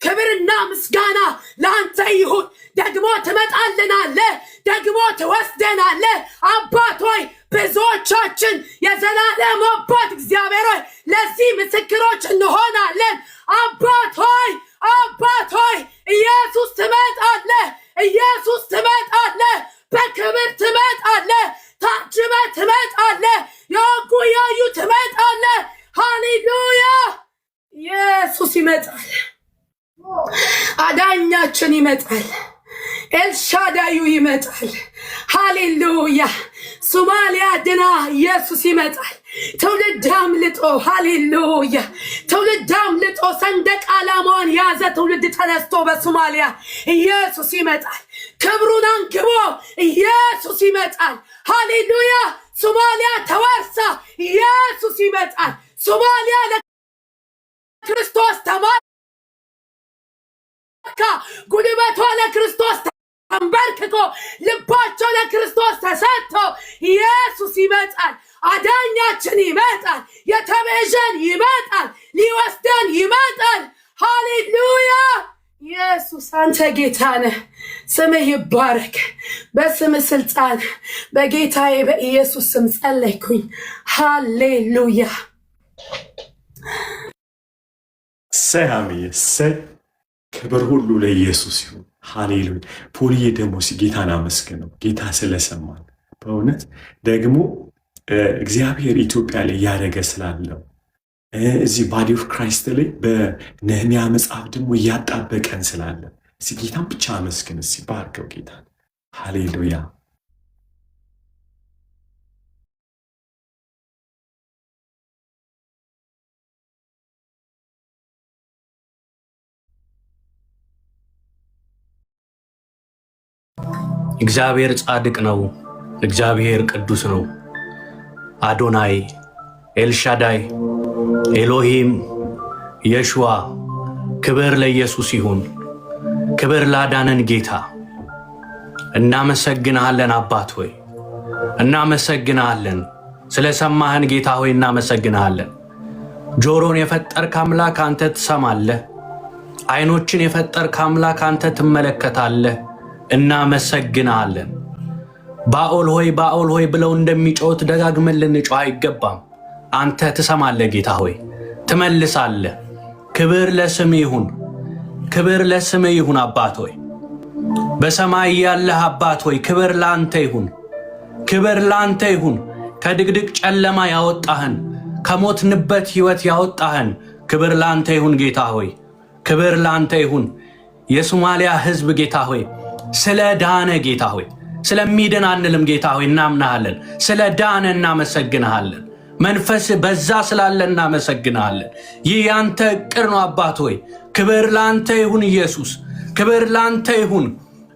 ክብርና ምስጋና ለአንተ ይሁን። ደግሞ ትመጣልናለህ፣ ደግሞ ትወስደናለህ። አባት ሆይ ብዙዎቻችን የዘላለም አባት እግዚአብሔር ሆይ ለዚህ ምስክሮች እንሆናለን። አባት ሆይ ኢየሱስ ትመጣለህ፣ ኢየሱስ ትመጣለህ፣ በክብር ትመጣለህ፣ ታጅበህ ትመጣለህ፣ የወጉ ያዩ ትመጣለህ። ሃሌሉያ። ኢየሱስ ይመጣል፣ አዳኛችን ይመጣል፣ ኤልሻዳዩ ይመጣል። ሃሌሉያ። ሶማሊያ ድና ኢየሱስ ይመጣል። ትውልድ አምልጦ ሃሌሉያ፣ ትውልድ አምልጦ ሰንደቅ ዓላማውን ያዘ ትውልድ ተነስቶ በሶማሊያ ኢየሱስ ይመጣል። ክብሩን አንግቦ ኢየሱስ ይመጣል። ሃሌሉያ። ሶማሊያ ተወርሳ ኢየሱስ ይመጣል። ሶማሊያ ለክርስቶስ ተማርካ ጉልበቷ ለክርስቶስ ተንበርክኮ ልባቸው ለክርስቶስ ተሰጥቶ ኢየሱስ ይመጣል። አዳኛችን ይመጣል። የተቤዠን ይመጣል። ሊወስደን ይመጣል። ሃሌሉያ። ኢየሱስ አንተ ጌታ ነህ። ስምህ ይባረክ። በስምህ ስልጣን በጌታዬ በኢየሱስ ስም ጸለይኩኝ። ሃሌሉያ። ሰላምዬ ክብር ሁሉ ለኢየሱስ ይሁን። ሃሌሉያ። ፖሊዬ ደግሞ ጌታን አመስግነው፣ ጌታ ስለሰማን በእውነት ደግሞ እግዚአብሔር ኢትዮጵያ ላይ እያደረገ ስላለው እዚህ ባዲ ኦፍ ክራይስት ላይ በነህምያ መጽሐፍ ደግሞ እያጣበቀን ስላለ እስኪ ጌታን ብቻ አመስግን። እስኪ ባርከው ጌታን። ሃሌሉያ። እግዚአብሔር ጻድቅ ነው። እግዚአብሔር ቅዱስ ነው። አዶናይ፣ ኤልሻዳይ፣ ኤሎሂም፣ የሽዋ ክብር ለኢየሱስ ይሁን። ክብር ላዳነን ጌታ። እናመሰግንሃለን አባት ሆይ፣ እናመሰግንሃለን። ስለሰማህን ጌታ ሆይ እናመሰግንሃለን። ጆሮን የፈጠርክ አምላክ አንተ ትሰማለህ። አይኖችን የፈጠርክ አምላክ አንተ ትመለከታለህ። እናመሰግንሃለን። ባኦል ሆይ ብለው እንደሚጮት ደጋግመን ልንጮህ አይገባም። አንተ ትሰማለህ ጌታ ሆይ፣ ትመልሳለህ። ክብር ለስምህ ይሁን፣ ክብር ለስምህ ይሁን አባት ሆይ። በሰማይ ያለህ አባት ሆይ ክብር ላንተ ይሁን፣ ክብር ላንተ ይሁን። ከድቅድቅ ጨለማ ያወጣህን፣ ከሞትንበት ሕይወት ያወጣህን ክብር ላንተ ይሁን ጌታ ሆይ፣ ክብር ላንተ ይሁን። የሶማሊያ ሕዝብ ጌታ ሆይ ስለ ዳነ ጌታ ሆይ ስለሚድን አንልም ጌታ ሆይ እናምናሃለን። ስለ ዳነ እናመሰግንሃለን። መንፈስ በዛ ስላለ እናመሰግንሃለን። ይህ ያንተ ዕቅድ ነው አባት ሆይ። ክብር ላንተ ይሁን ኢየሱስ፣ ክብር ላንተ ይሁን።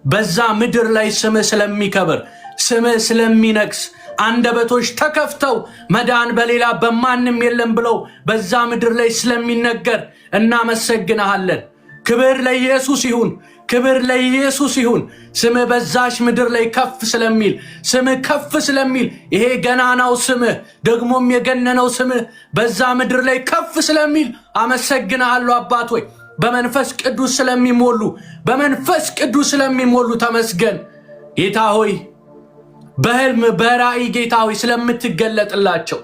በዛ ምድር ላይ ስምህ ስለሚከብር፣ ስምህ ስለሚነግስ፣ አንደበቶች ተከፍተው መዳን በሌላ በማንም የለም ብለው በዛ ምድር ላይ ስለሚነገር እናመሰግንሃለን። ክብር ለኢየሱስ ይሁን፣ ክብር ለኢየሱስ ይሁን። ስምህ በዛች ምድር ላይ ከፍ ስለሚል፣ ስምህ ከፍ ስለሚል፣ ይሄ ገናናው ስምህ ደግሞም የገነነው ስምህ በዛ ምድር ላይ ከፍ ስለሚል አመሰግንሃለሁ አባት ሆይ። በመንፈስ ቅዱስ ስለሚሞሉ፣ በመንፈስ ቅዱስ ስለሚሞሉ ተመስገን ጌታ ሆይ። በህልም በራእይ ጌታ ሆይ ስለምትገለጥላቸው፣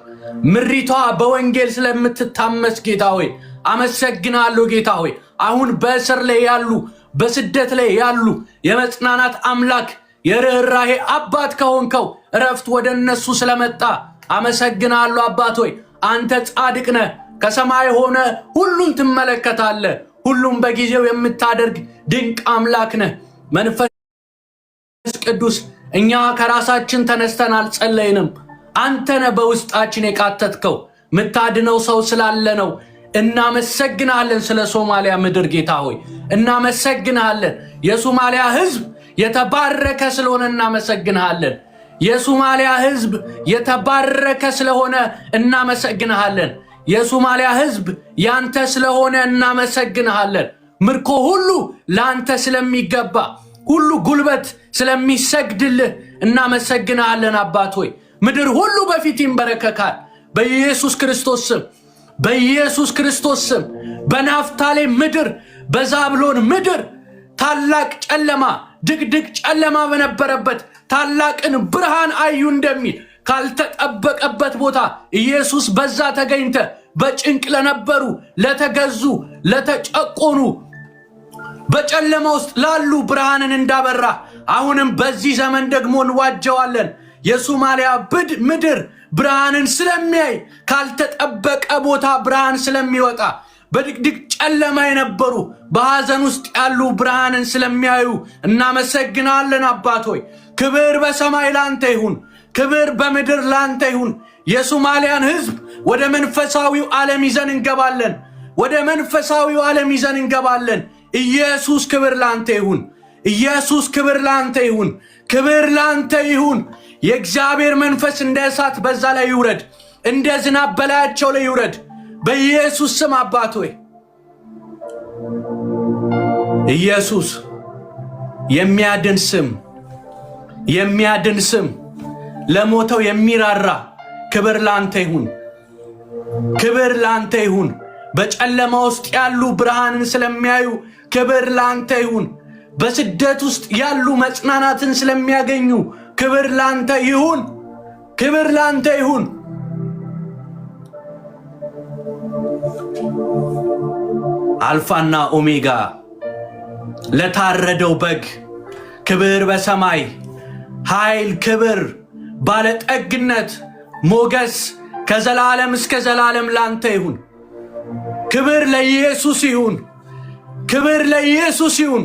ምሪቷ በወንጌል ስለምትታመስ ጌታ ሆይ አመሰግናለሁ ጌታ ሆይ። አሁን በእስር ላይ ያሉ፣ በስደት ላይ ያሉ የመጽናናት አምላክ የርኅራኄ አባት ከሆንከው እረፍት ወደ እነሱ ስለመጣ አመሰግናለሁ አባት ሆይ። አንተ ጻድቅ ነህ። ከሰማይ ሆነ ሁሉን ትመለከታለህ። ሁሉም በጊዜው የምታደርግ ድንቅ አምላክ ነህ። መንፈስ ቅዱስ እኛ ከራሳችን ተነስተን አልጸለይንም። አንተ ነህ በውስጣችን የቃተትከው። ምታድነው ሰው ስላለ ነው። እናመሰግናለን። ስለ ሶማሊያ ምድር ጌታ ሆይ እናመሰግናለን። የሶማሊያ ህዝብ የተባረከ ስለሆነ እናመሰግናለን። የሶማሊያ ህዝብ የተባረከ ስለሆነ እናመሰግናለን። የሶማሊያ ህዝብ ያንተ ስለሆነ እናመሰግናለን። ምርኮ ሁሉ ላንተ ስለሚገባ፣ ሁሉ ጉልበት ስለሚሰግድልህ እናመሰግናለን አባት ሆይ። ምድር ሁሉ በፊት ይንበረከካል በኢየሱስ ክርስቶስ ስም፣ በኢየሱስ ክርስቶስ ስም። በናፍታሌም ምድር፣ በዛብሎን ምድር ታላቅ ጨለማ፣ ድቅድቅ ጨለማ በነበረበት ታላቅን ብርሃን አዩ እንደሚል ካልተጠበቀበት ቦታ ኢየሱስ በዛ ተገኝተ በጭንቅ ለነበሩ፣ ለተገዙ፣ ለተጨቆኑ፣ በጨለማ ውስጥ ላሉ ብርሃንን እንዳበራ አሁንም በዚህ ዘመን ደግሞ እንዋጀዋለን። የሶማሊያ ምድር ብርሃንን ስለሚያይ፣ ካልተጠበቀ ቦታ ብርሃን ስለሚወጣ፣ በድቅድቅ ጨለማ የነበሩ በሐዘን ውስጥ ያሉ ብርሃንን ስለሚያዩ እናመሰግናለን አባት ሆይ። ክብር በሰማይ ላንተ ይሁን፣ ክብር በምድር ላንተ ይሁን። የሶማሊያን ህዝብ ወደ መንፈሳዊው ዓለም ይዘን እንገባለን፣ ወደ መንፈሳዊው ዓለም ይዘን እንገባለን። ኢየሱስ ክብር ላንተ ይሁን፣ ኢየሱስ ክብር ላንተ ይሁን፣ ክብር ላንተ ይሁን። የእግዚአብሔር መንፈስ እንደ እሳት በዛ ላይ ይውረድ፣ እንደ ዝናብ በላያቸው ላይ ይውረድ በኢየሱስ ስም አባት ሆይ። ኢየሱስ የሚያድን ስም፣ የሚያድን ስም፣ ለሞተው የሚራራ ክብር ላንተ ይሁን፣ ክብር ላንተ ይሁን። በጨለማ ውስጥ ያሉ ብርሃንን ስለሚያዩ ክብር ላንተ ይሁን። በስደት ውስጥ ያሉ መጽናናትን ስለሚያገኙ ክብር ላንተ ይሁን፣ ክብር ላንተ ይሁን። አልፋና ኦሜጋ ለታረደው በግ ክብር በሰማይ ኃይል፣ ክብር፣ ባለጠግነት፣ ሞገስ ከዘላለም እስከ ዘላለም ላንተ ይሁን። ክብር ለኢየሱስ ይሁን። ክብር ለኢየሱስ ይሁን።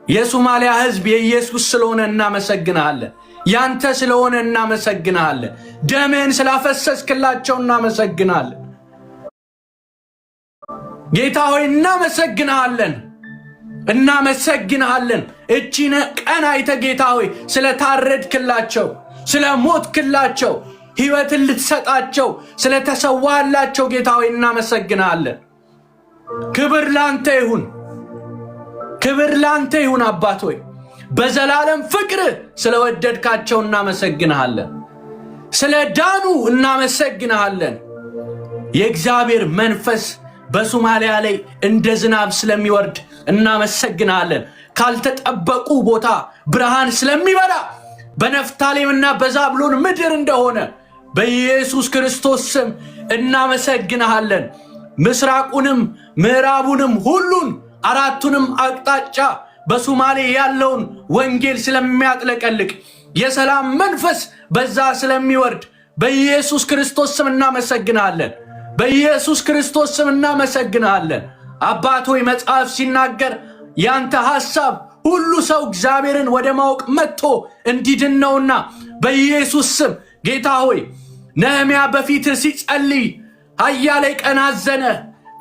የሶማሊያ ሕዝብ የኢየሱስ ስለሆነ እናመሰግናለን። ያንተ ስለሆነ እናመሰግናለን። ደምህን ስላፈሰስክላቸው እናመሰግናለን። ጌታ ሆይ እናመሰግናለን። እናመሰግናለን። እቺን ቀን አይተ ጌታ ሆይ ስለታረድክላቸው፣ ስለሞትክላቸው፣ ሕይወትን ልትሰጣቸው ስለተሰዋላቸው ጌታ ሆይ እናመሰግናለን። ክብር ላንተ ይሁን። ክብር ላንተ ይሁን አባት ሆይ በዘላለም ፍቅር ስለወደድካቸው እናመሰግናለን። ስለ ዳኑ እናመሰግናለን። የእግዚአብሔር መንፈስ በሶማሊያ ላይ እንደ ዝናብ ስለሚወርድ እናመሰግናለን። ካልተጠበቁ ቦታ ብርሃን ስለሚበራ በነፍታሌምና በዛብሎን ምድር እንደሆነ በኢየሱስ ክርስቶስ ስም እናመሰግናለን። ምስራቁንም ምዕራቡንም ሁሉን አራቱንም አቅጣጫ በሶማሌ ያለውን ወንጌል ስለሚያጥለቀልቅ የሰላም መንፈስ በዛ ስለሚወርድ በኢየሱስ ክርስቶስ ስም እናመሰግናለን። በኢየሱስ ክርስቶስ ስም እናመሰግናለን። አባት ሆይ መጽሐፍ ሲናገር ያንተ ሐሳብ ሁሉ ሰው እግዚአብሔርን ወደ ማወቅ መጥቶ እንዲድን ነውና በኢየሱስ ስም ጌታ ሆይ ነህምያ በፊት ሲጸልይ አያሌ ቀን አዘነ።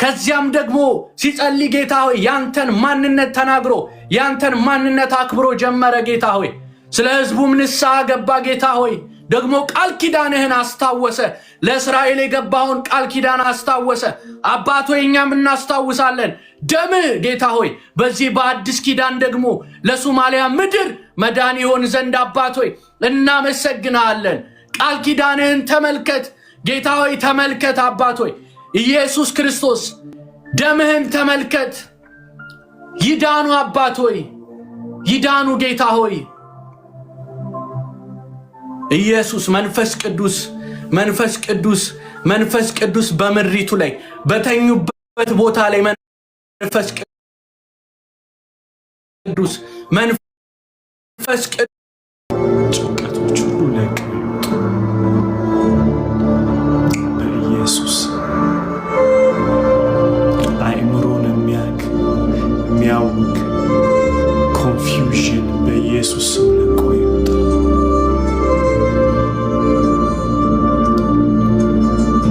ከዚያም ደግሞ ሲጸልይ ጌታ ሆይ ያንተን ማንነት ተናግሮ ያንተን ማንነት አክብሮ ጀመረ። ጌታ ሆይ ስለ ሕዝቡም ንስሐ ገባ። ጌታ ሆይ ደግሞ ቃል ኪዳንህን አስታወሰ። ለእስራኤል የገባውን ቃል ኪዳን አስታወሰ። አባት ሆይ እኛም እናስታውሳለን። ደምህ ጌታ ሆይ በዚህ በአዲስ ኪዳን ደግሞ ለሶማሊያ ምድር መዳን ይሆን ዘንድ አባት ሆይ እናመሰግናለን። ቃል ኪዳንህን ተመልከት ጌታ ሆይ ተመልከት። አባት ሆይ ኢየሱስ ክርስቶስ ደምህን ተመልከት። ይዳኑ አባት ሆይ ይዳኑ ጌታ ሆይ ኢየሱስ መንፈስ ቅዱስ መንፈስ ቅዱስ መንፈስ ቅዱስ በምድሪቱ ላይ በተኙበት ቦታ ላይ መንፈስ ቅዱስ መንፈስ ቅዱስ ጭንቀቶች ሁሉ ለቀው ይውጡ በኢየሱስ። አእምሮን የሚያውክ ኮንፊውዥን በኢየሱስ ስም ለቆ ይውጣ።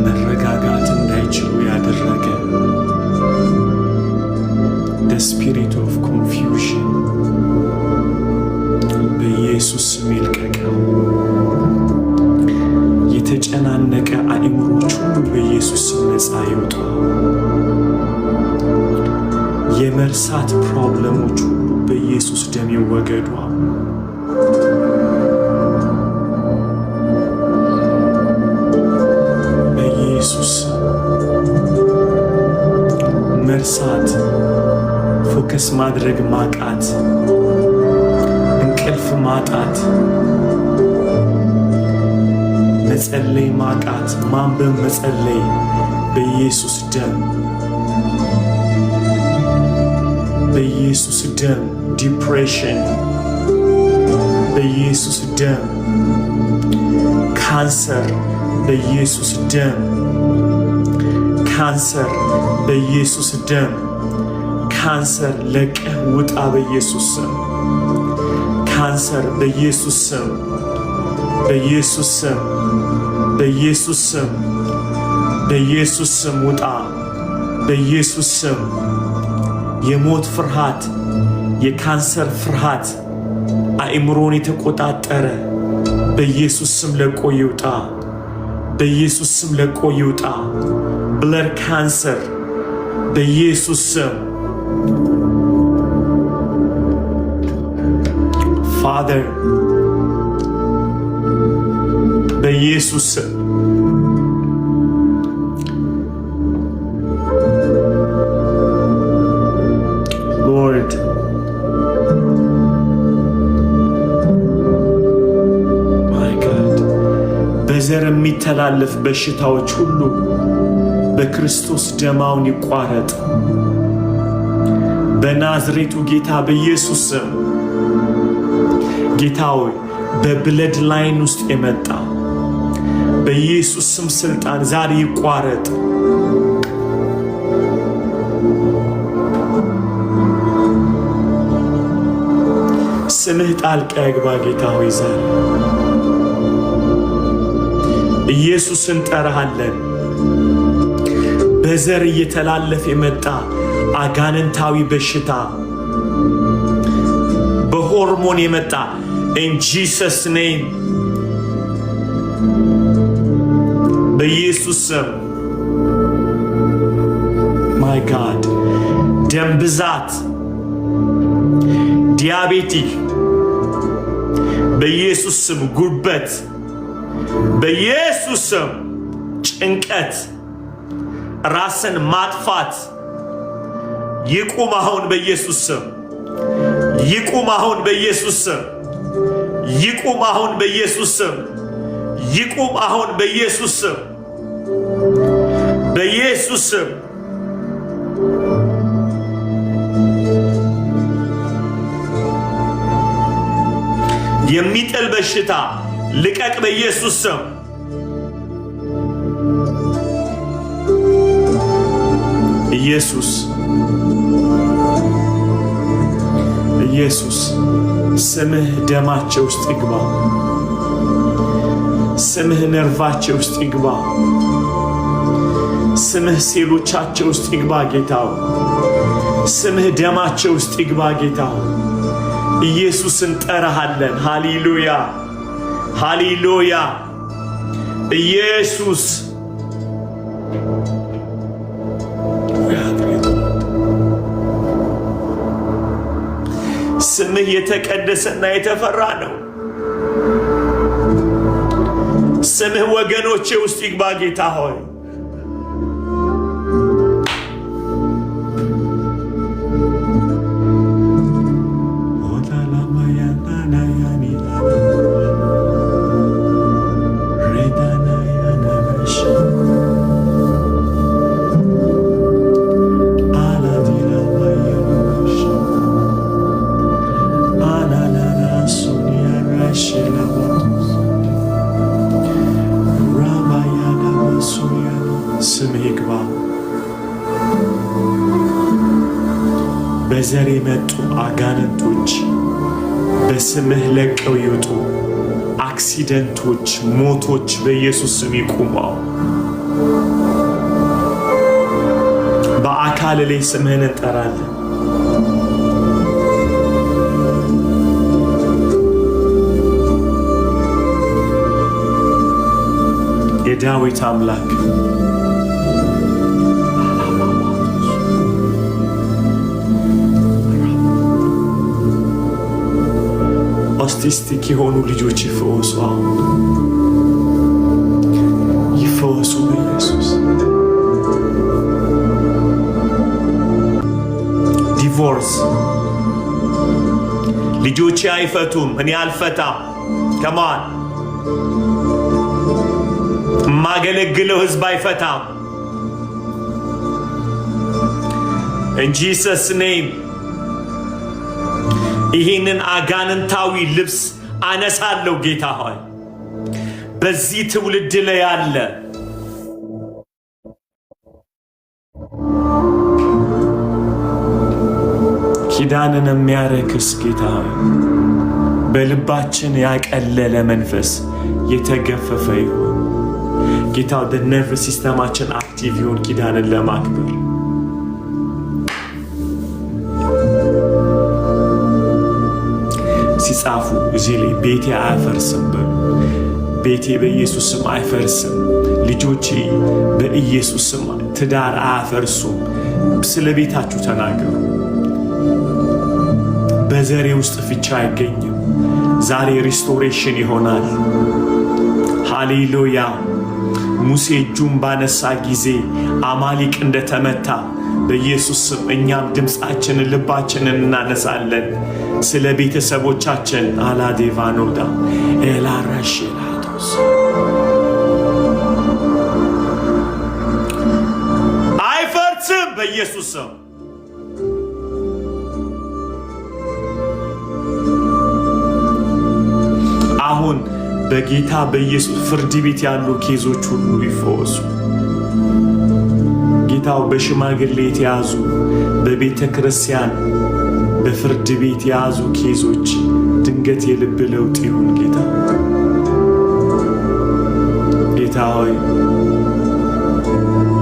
መረጋጋት እንዳይችሉ ያደረገ the spirit of confusion በኢየሱስ ስም ይልቀቀው። የተጨናነቀ አእምሮች ሁሉ በኢየሱስ ስም ነፃ ይውጡ። የመርሳት ፕሮብለሞች ሁሉ በኢየሱስ ደም ይወገዱ። በኢየሱስ መርሳት፣ ፎከስ ማድረግ ማቃት፣ እንቅልፍ ማጣት፣ መጸለይ ማቃት፣ ማንበብ መጸለይ በኢየሱስ ደም በኢየሱስ ደም ዲፕሬሽን በኢየሱስ ደም ካንሰር በኢየሱስ ደም ካንሰር በኢየሱስ ደም ካንሰር ለቀህ ውጣ በኢየሱስ ስም። ካንሰር በኢየሱስ ስም በኢየሱስ ስም በኢየሱስ ስም በኢየሱስ ስም ውጣ በኢየሱስ ስም። የሞት ፍርሃት፣ የካንሰር ፍርሃት አእምሮን የተቆጣጠረ በኢየሱስ ስም ለቆ ይውጣ በኢየሱስ ስም ለቆ ይውጣ። ብለድ ካንሰር በኢየሱስ ስም ፋደር በኢየሱስ ስም ሎርድ ማይ ጋድ በዘር የሚተላለፍ በሽታዎች ሁሉ በክርስቶስ ደማውን ይቋረጥ በናዝሬቱ ጌታ በኢየሱስ ስም። ጌታ ሆይ በብለድ ላይን ውስጥ የመጣ በኢየሱስ ስም ስልጣን ዛሬ ይቋረጥ ስምህ ጣልቃ ይግባ ጌታ ሆይ ዛሬ ኢየሱስን እንጠራሃለን። በዘር እየተላለፈ የመጣ አጋንንታዊ በሽታ በሆርሞን የመጣ in Jesus name በኢየሱስ ስም my God ደም ብዛት ዲያቤቲክ በኢየሱስ ስም ጉበት በኢየሱስ ስም ጭንቀት ራስን ማጥፋት ይቁም አሁን በኢየሱስ ስም ይቁም አሁን በኢየሱስ ስም ይቁም አሁን በኢየሱስ ስም ይቁም አሁን በኢየሱስ ስም በኢየሱስ ስም የሚጥል በሽታ ልቀቅ በኢየሱስ ስም ኢየሱስ ኢየሱስ ስምህ ደማቸው ውስጥ ይግባ ስምህ ነርቫቸው ውስጥ ይግባ ስምህ ሴሎቻቸው ውስጥ ይግባ ጌታው ስምህ ደማቸው ውስጥ ይግባ ጌታው ኢየሱስን ጠራሃለን ሃሌሉያ ሃሌሉያ ኢየሱስ ስምህ የተቀደሰና የተፈራ ነው ስምህ ወገኖቼ ውስጥ ይግባ ጌታ ሆይ በዘር የመጡ አጋንንቶች በስምህ ለቀው ይውጡ አክሲደንቶች ሞቶች በኢየሱስ ስም ይቁሙ በአካል ላይ ስምህን እንጠራለን የዳዊት አምላክ ኦቲስቲክ የሆኑ ልጆች ይፈወሱ ይፈወሱ በኢየሱስ ዲቮርስ ልጆቼ አይፈቱም እኔ አልፈታም ከማን ማገለግለው ህዝብ አይፈታም in Jesus name ይህንን አጋንንታዊ ልብስ አነሳለሁ ጌታ ሆይ በዚህ ትውልድ ላይ ያለ ኪዳንን የሚያረክስ ጌታ ሆይ በልባችን ያቀለለ መንፈስ የተገፈፈ ይሁን ጌታ ወደ ነርቭ ሲስተማችን አክቲቭ ይሁን ኪዳንን ለማክበር ሲጻፉ እዚህ ላይ ቤቴ አያፈርስም በሉ ቤቴ በኢየሱስ ስም አይፈርስም ልጆቼ በኢየሱስ ስም ትዳር አያፈርሱም ስለ ቤታችሁ ተናገሩ በዘሬ ውስጥ ፍቻ አይገኝም ዛሬ ሪስቶሬሽን ይሆናል ሃሌሉያ ሙሴ እጁን ባነሳ ጊዜ አማሊቅ እንደተመታ በኢየሱስ ስም እኛም ድምፃችንን ልባችንን እናነሳለን ስለ ቤተሰቦቻችን አላዴቫኖዳ ኤላራሽላቶስ አይፈርስም በኢየሱስ ስም አሁን በጌታ በኢየሱስ ፍርድ ቤት ያሉ ኬዞች ሁሉ ይፈወሱ ጌታው በሽማግሌ የተያዙ በቤተ ክርስቲያን በፍርድ ቤት የያዙ ኬዞች ድንገት የልብ ለውጥ ይሁን ጌታ። ጌታ ሆይ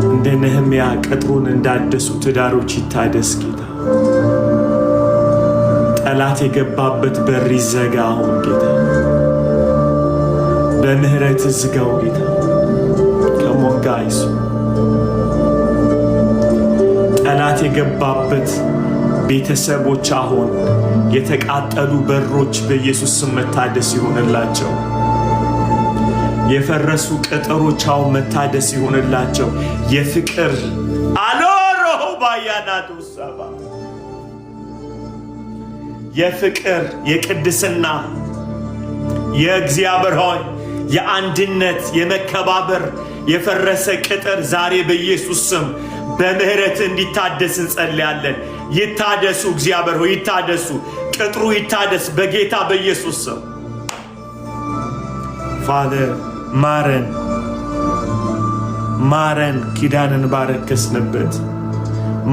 እንደ ነህምያ ቅጥሩን እንዳደሱ ትዳሮች ይታደስ ጌታ። ጠላት የገባበት በር ይዘጋ አሁን ጌታ። በምህረት ዝጋው ጌታ። ከሞን ጋይስ ጠላት የገባበት ቤተሰቦች አሁን የተቃጠሉ በሮች በኢየሱስ ስም መታደስ ይሆንላቸው። የፈረሱ ቅጥሮች አሁን መታደስ ይሆንላቸው። የፍቅር አሎሮ ባያናቱ ሰባ የፍቅር የቅድስና የእግዚአብሔር ሆይ የአንድነት የመከባበር የፈረሰ ቅጥር ዛሬ በኢየሱስ ስም በምህረት እንዲታደስ እንጸልያለን። ይታደሱ እግዚአብሔር ሆይ ይታደሱ። ቅጥሩ ይታደስ በጌታ በኢየሱስ ስም። ፋዘር ማረን ማረን፣ ኪዳንን ባረከስንበት፣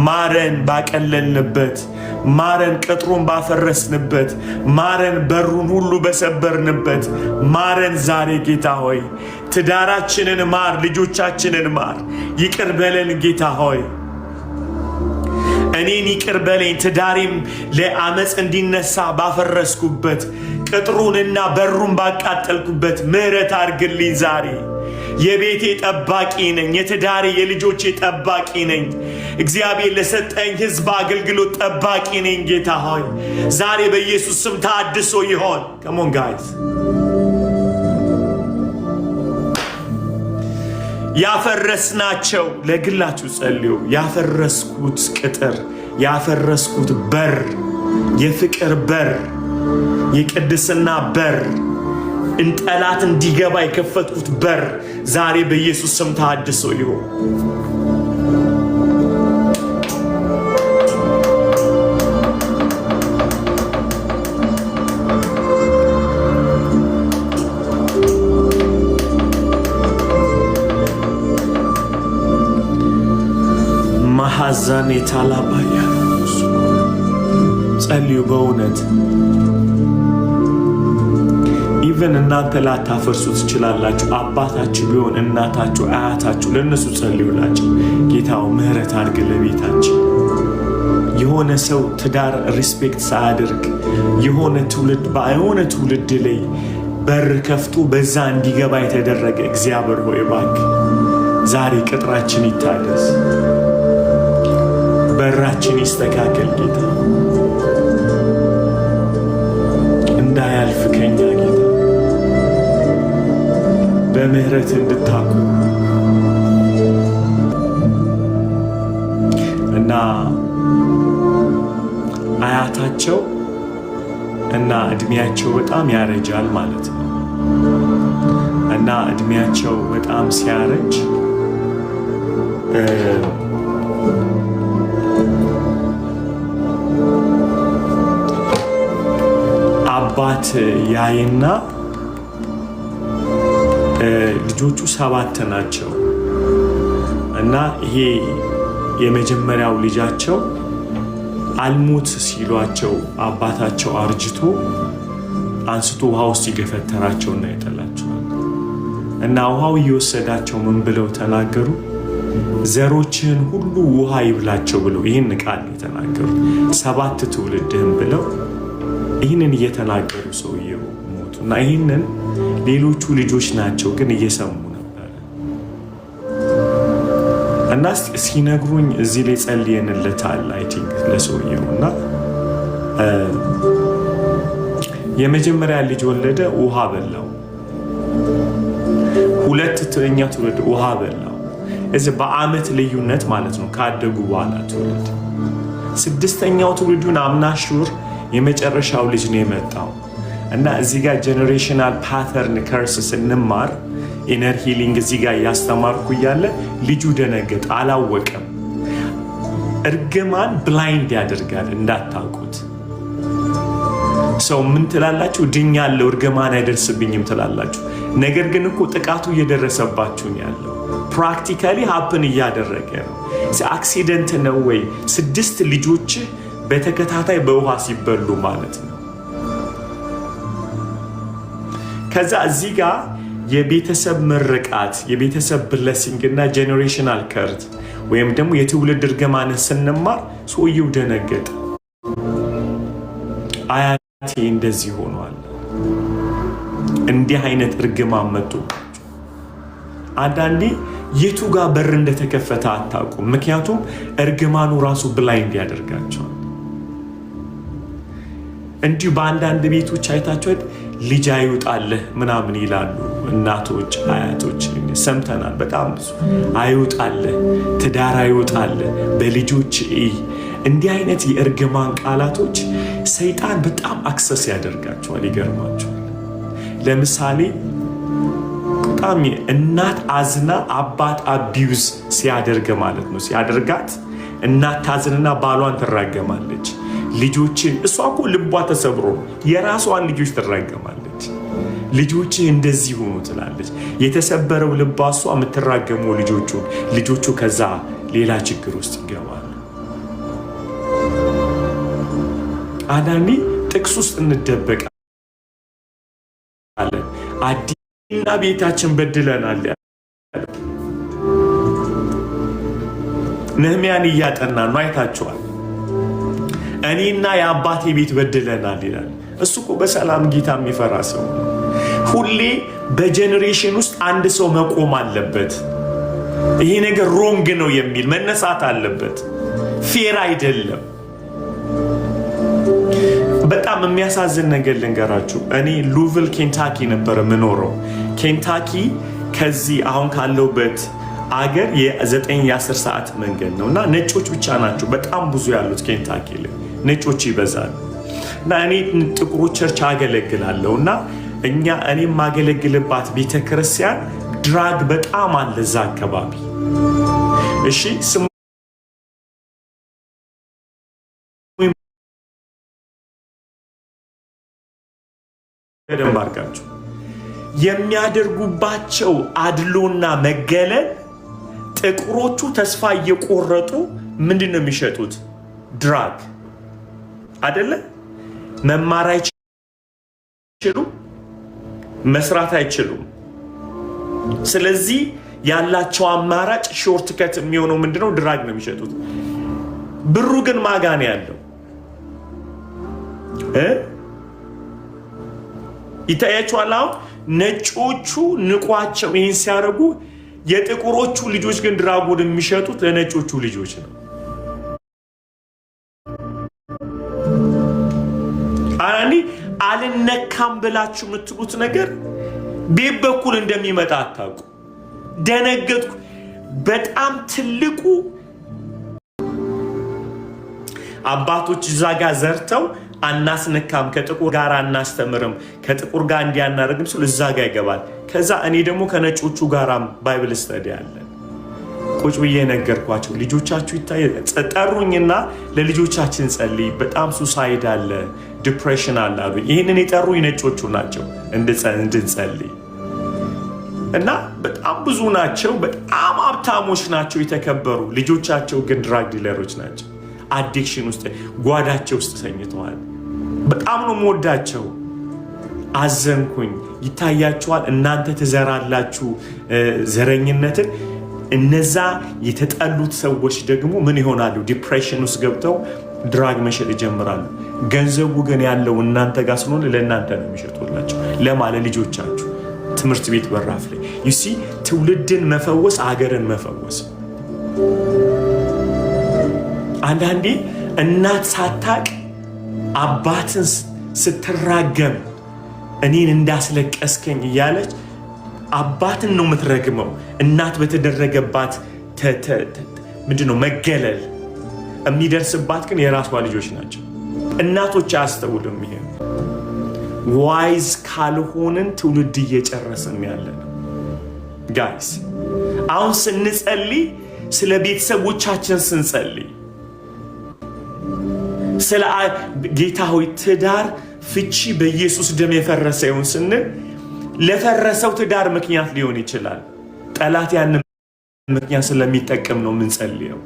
ማረን ባቀለልንበት፣ ማረን ቅጥሩን ባፈረስንበት፣ ማረን በሩን ሁሉ በሰበርንበት፣ ማረን ዛሬ ጌታ ሆይ ትዳራችንን ማር፣ ልጆቻችንን ማር። ይቅር በለን ጌታ ሆይ እኔን ይቅር በለኝ። ትዳሬም ለአመፅ እንዲነሳ ባፈረስኩበት፣ ቅጥሩንና በሩን ባቃጠልኩበት ምህረት አድርግልኝ ዛሬ። የቤቴ ጠባቂ ነኝ፣ የትዳሬ የልጆቼ ጠባቂ ነኝ። እግዚአብሔር ለሰጠኝ ሕዝብ አገልግሎት ጠባቂ ነኝ ጌታ ሆይ ዛሬ በኢየሱስ ስም ታድሶ ይሆን። ከሞን ጋይስ ያፈረስናቸው ለግላችሁ ጸልዩ። ያፈረስኩት ቅጥር፣ ያፈረስኩት በር፣ የፍቅር በር፣ የቅድስና በር፣ እንጠላት እንዲገባ የከፈትኩት በር ዛሬ በኢየሱስ ስም ታድሶ ይሁን። ማሐዛን የታላባያ ጸልዩ በእውነት ኢቨን እናንተ ላታፈርሱ ትችላላችሁ። አባታችሁ ቢሆን እናታችሁ፣ አያታችሁ ለነሱ ጸልዩላቸው። ጌታው ምህረት አድርግ ለቤታችን። የሆነ ሰው ትዳር ሪስፔክት ሳያደርግ የሆነ ትውልድ ላይ በር ከፍቶ በዛ እንዲገባ የተደረገ እግዚአብሔር ሆይ እባክህ ዛሬ ቅጥራችን ይታደስ፣ በራችን ይስተካከል ጌታ። እንዳያልፍ ከኛ ጌታ በምህረት እንድታቁ እና አያታቸው እና እድሜያቸው በጣም ያረጃል ማለት ነው። እና እድሜያቸው በጣም ሲያረጅ አባት ያይና ልጆቹ 7 ናቸው እና ይሄ የመጀመሪያው ልጃቸው አልሞት ሲሏቸው አባታቸው አርጅቶ አንስቶ ውሃ ውስጥ ይገፈተራቸውና ይጠላቸዋል። እና ውሃው እየወሰዳቸው ምን ብለው ተናገሩ? ዘሮችህን ሁሉ ውሃ ይብላቸው ብለው ይህን ቃል የተናገሩት 7 ትውልድህን ብለው ይህንን እየተናገሩ ሰውየው ሞቱ። እና ይህንን ሌሎቹ ልጆች ናቸው ግን እየሰሙ ነበር። እና ሲነግሩኝ እዚህ ላይ ጸልየንለታል አይ ቲንክ ለሰውየው። እና የመጀመሪያ ልጅ ወለደ፣ ውሃ በላው። ሁለተኛ ትውልድ ውሃ በላው። እዚህ በአመት ልዩነት ማለት ነው ካደጉ በኋላ ትውልድ። 6ኛው ትውልዱን አምናሹር የመጨረሻው ልጅ ነው የመጣው። እና እዚህ ጋር ጄኔሬሽናል ፓተርን ከርስ ስንማር ኢነር ሂሊንግ እዚህ ጋር ያስተማርኩ እያለ ልጁ ደነገጠ፣ አላወቀም። እርግማን ብላይንድ ያደርጋል እንዳታውቁት። ሰው ምን ትላላችሁ? ድኛለሁ እርግማን አይደርስብኝም ትላላችሁ። ነገር ግን እኮ ጥቃቱ እየደረሰባችሁ ያለው ፕራክቲካሊ ሀፕን እያደረገ ነው። አክሲደንት ነው ወይ? 6 ልጆች በተከታታይ በውሃ ሲበሉ ማለት ነው። ከዛ እዚህ ጋር የቤተሰብ ምርቃት፣ የቤተሰብ ብለሲንግ እና ጄኔሬሽናል ከርት ወይም ደግሞ የትውልድ እርግማንን ስንማር ሰውየው ደነገጠ። አያቴ እንደዚህ ሆኗል፣ እንዲህ አይነት እርግማን መጡ። አንዳንዴ የቱ ጋር በር እንደተከፈተ አታውቁም። ምክንያቱም እርግማኑ ራሱ ብላይንድ ያደርጋቸዋል። እንዲሁ በአንዳንድ ቤቶች አይታችኋል፣ ልጅ አይውጣልህ ምናምን ይላሉ እናቶች፣ አያቶች ሰምተናል። በጣም ብዙ አይውጣልህ፣ ትዳር አይውጣልህ፣ በልጆች እንዲህ አይነት የእርግማን ቃላቶች ሰይጣን በጣም አክሰስ ያደርጋቸዋል። ይገርማቸዋል። ለምሳሌ በጣም እናት አዝና አባት አቢዩዝ ሲያደርግ ማለት ነው ሲያደርጋት እናት ታዝንና ባሏን ትራገማለች። ልጆችን እሷ እኮ ልቧ ተሰብሮ የራሷን ልጆች ትራገማለች። ልጆች እንደዚህ ሆኑ ትላለች። የተሰበረው ልቧ እሷ የምትራገመው ልጆቹ ከዛ ሌላ ችግር ውስጥ ይገባሉ። አንዳንዴ ጥቅስ ውስጥ እንደበቃለን። አዲና ቤታችን በድለናል። ነህምያን እያጠና ነው አይታችኋል። እኔና የአባቴ ቤት በድለናል ይላል። እሱ እኮ በሰላም ጌታ የሚፈራ ሰው። ሁሌ በጄኔሬሽን ውስጥ አንድ ሰው መቆም አለበት። ይሄ ነገር ሮንግ ነው የሚል መነሳት አለበት። ፌር አይደለም። በጣም የሚያሳዝን ነገር ልንገራችሁ። እኔ ሉቪል ኬንታኪ ነበር የምኖረው። ኬንታኪ ከዚህ አሁን ካለውበት አገር የ9-10 ሰዓት መንገድ ነው እና ነጮች ብቻ ናቸው በጣም ብዙ ያሉት ኬንታኪ ላይ ነጮች ይበዛሉ። እና እኔ ጥቁሮች ቸርች አገለግላለሁ እና እኔ የማገለግልባት ቤተክርስቲያን ድራግ በጣም አለ እዛ አካባቢ። እሺ ስሙ በደንብ አድርጋችሁ የሚያደርጉባቸው አድሎና መገለል ጥቁሮቹ ተስፋ እየቆረጡ ምንድን ነው የሚሸጡት? ድራግ አይደለ? መማር አይችሉም፣ መስራት አይችሉም። ስለዚህ ያላቸው አማራጭ ሾርት ከት የሚሆነው ምንድነው? ድራግ ነው የሚሸጡት። ብሩ ግን ማጋን ያለው ይታያቸዋል። አሁን ነጮቹ ንቋቸው ይህን ሲያደርጉ፣ የጥቁሮቹ ልጆች ግን ድራጉን የሚሸጡት ለነጮቹ ልጆች ነው። አኒ አልነካም ብላችሁ የምትሉት ነገር ቤት በኩል እንደሚመጣ አታውቁ። ደነገጥኩ። በጣም ትልቁ አባቶች እዛ ጋር ዘርተው አናስነካም፣ ከጥቁር ጋር አናስተምርም፣ ከጥቁር ጋር እንዲያናደርግም ሲሉ እዛ ጋር ይገባል። ከዛ እኔ ደግሞ ከነጮቹ ጋራም ባይብል ስተዲ አለን። ቁጭ ብዬ ነገርኳቸው። ልጆቻችሁ ጠሩኝና ለልጆቻችን ጸልይ፣ በጣም ሱሳይድ አለ፣ ዲፕሬሽን አለ አሉ። ይህንን የጠሩኝ ነጮቹ ናቸው እንድንጸልይ። እና በጣም ብዙ ናቸው፣ በጣም ሀብታሞች ናቸው፣ የተከበሩ። ልጆቻቸው ግን ድራግ ዲለሮች ናቸው። አዲክሽን ውስጥ ጓዳቸው ውስጥ ተኝተዋል። በጣም ነው የምወዳቸው። አዘንኩኝ። ይታያቸዋል። እናንተ ትዘራላችሁ ዘረኝነትን። እነዛ የተጠሉት ሰዎች ደግሞ ምን ይሆናሉ? ዲፕሬሽን ውስጥ ገብተው ድራግ መሸጥ ይጀምራሉ። ገንዘቡ ግን ያለው እናንተ ጋር ስለሆነ ለእናንተ ነው የሚሸጡላቸው። ለልጆቻችሁ ትምህርት ቤት በራፍ ላይ ዩሲ ትውልድን መፈወስ አገርን መፈወስ። አንዳንዴ እናት ሳታቅ አባትን ስትራገም እኔን እንዳስለቀስከኝ እያለች አባትን ነው የምትረግመው። እናት በተደረገባት ምንድነው መገለል የሚደርስባት ግን የራሷ ልጆች ናቸው። እናቶች አያስተውሉም። ይሄ ዋይዝ ካልሆንን ትውልድ እየጨረስን ያለ ነው። ጋይስ አሁን ስንጸልይ ስለ ቤተሰቦቻችን ስንጸልይ ስለ ጌታ ሆይ ትዳር ፍቺ በኢየሱስ ደም የፈረሰ ይሁን ስንል ለፈረሰው ትዳር ምክንያት ሊሆን ይችላል። ጠላት ያን ምክንያት ስለሚጠቀም ነው የምንጸልየው።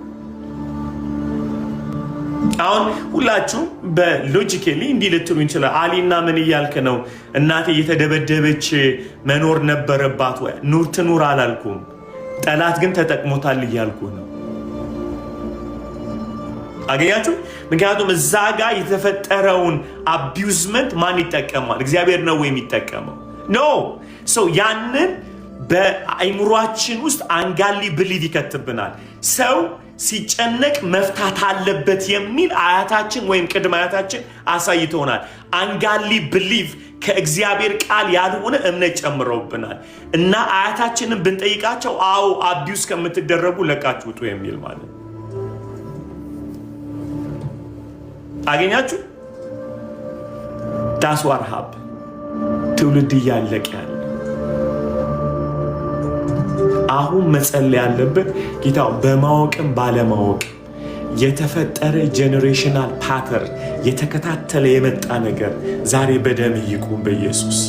አሁን ሁላችሁ በሎጂካሊ እንዲህ ልትሉ ይችላል። አሊና ምን እያልክ ነው? እናቴ እየተደበደበች መኖር ነበረባት ወይ? ኑር ትኑር አላልኩም። ጠላት ግን ተጠቅሞታል እያልኩ ነው። አገኛችሁ? ምክንያቱም እዛ ጋር የተፈጠረውን አቢዩዝመንት ማን ይጠቀማል? እግዚአብሔር ነው የሚጠቀመው? ኖ ሰው ያንን በአይምሯችን ውስጥ አንጋሊ ብሊቭ ይከትብናል። ሰው ሲጨነቅ መፍታት አለበት የሚል አያታችን ወይም ቅድመ አያታችን አሳይተውናል። አንጋሊ ብሊቭ ከእግዚአብሔር ቃል ያልሆነ እምነት ጨምረውብናል እና አያታችንን ብንጠይቃቸው አዎ አቢዩዝ ከምትደረጉ ለቃችሁ ውጡ የሚል ማለት አገኛችሁ? ዳስ ዋት ሃፕን። ትውልድ እያለቀ ያለ አሁን መጸለይ ያለበት ጌታ በማወቅም ባለማወቅ የተፈጠረ ጄኔሬሽናል ፓተርን የተከታተለ የመጣ ነገር ዛሬ በደም ይቁም። በኢየሱስ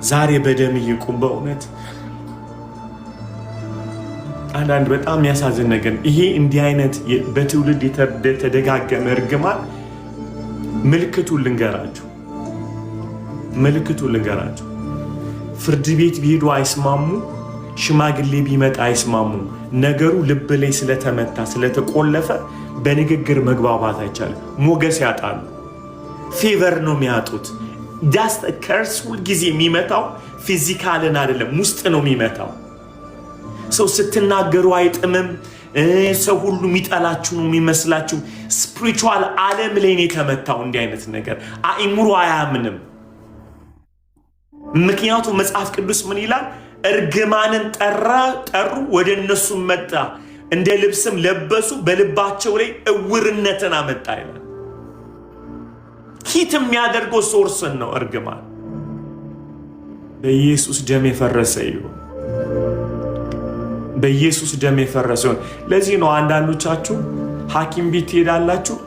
ዛሬ በደም ይቁም። በእውነት አንዳንድ በጣም ያሳዝን ነገር ይሄ እንዲህ አይነት በትውልድ የተደጋገመ እርግማን ምልክቱን ልንገራችሁ። ፍርድ ቤት ቢሄዱ አይስማሙ፣ ሽማግሌ ቢመጣ አይስማሙ። ነገሩ ልብ ላይ ስለተመታ ስለተቆለፈ በንግግር መግባባት አይቻልም። ሞገስ ያጣሉ፣ ፌቨር ነው የሚያጡት። ዳስት ከርስ ሁልጊዜ የሚመታው ፊዚካልን አይደለም፣ ውስጥ ነው የሚመታው። ሰው ስትናገሩ አይጥምም። ሰው ሁሉ የሚጠላችሁ ነው የሚመስላችሁ። ስፒሪቹዋል ዓለም ላይ ነው የተመታው እንዲህ አይነት ነገር። አእምሮ አያምንም። ምክንያቱም መጽሐፍ ቅዱስ ምን ይላል? እርግማንን ጠሩ፣ ወደ እነሱም መጣ፣ እንደ ልብስም ለበሱ፣ በልባቸው ላይ እውርነትን አመጣ ይላል። ሂት የሚያደርገው ሶርስን ነው እርግማን። በኢየሱስ ደም የፈረሰ ይሁን። በኢየሱስ ደም የፈረሰ ይሁን። ለዚህ ነው አንዳንዶቻችሁ ሐኪም ቤት ትሄዳላችሁ፣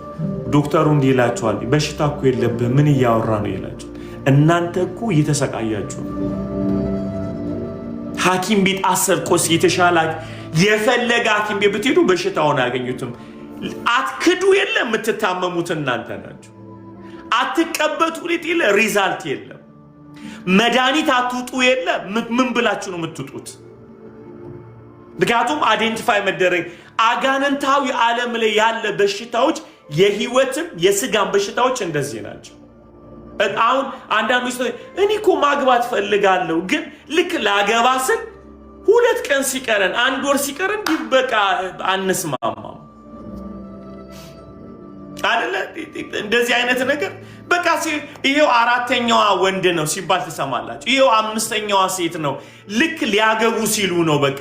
ዶክተሩ እንዲህ ይላችኋል፣ በሽታ እኮ የለብህም ምን እያወራ ነው ይላችሁ። እናንተ እኮ እየተሰቃያችሁ። ሐኪም ቤት አሰርቆስ የተሻለ የፈለገ ሐኪም ቤት ብትሄዱ በሽታውን አያገኙትም። አትክዱ የለ የምትታመሙት እናንተ ናችሁ። አትቀበቱ የለ ሪዛልት የለም። መድኃኒት አትውጡ የለ ምን ብላችሁ ነው የምትውጡት? ምክንያቱም አይዴንቲፋይ መደረግ አጋንንታዊ ዓለም ላይ ያለ በሽታዎች የህይወትም የስጋም በሽታዎች እንደዚህ ናቸው። አሁን አንዳንዶች እኔ እኮ ማግባት ፈልጋለሁ ግን ልክ ላገባ ስል 2 ቀን ሲቀረን 1 ወር ሲቀረን ይበቃ አንስማማም አይደለ? እንደዚህ አይነት ነገር በቃ ይሄው 4ኛዋ ወንድ ነው ሲባል ትሰማላችሁ። ይሄው 5ኛዋ ሴት ነው ልክ ሊያገቡ ሲሉ ነው በቃ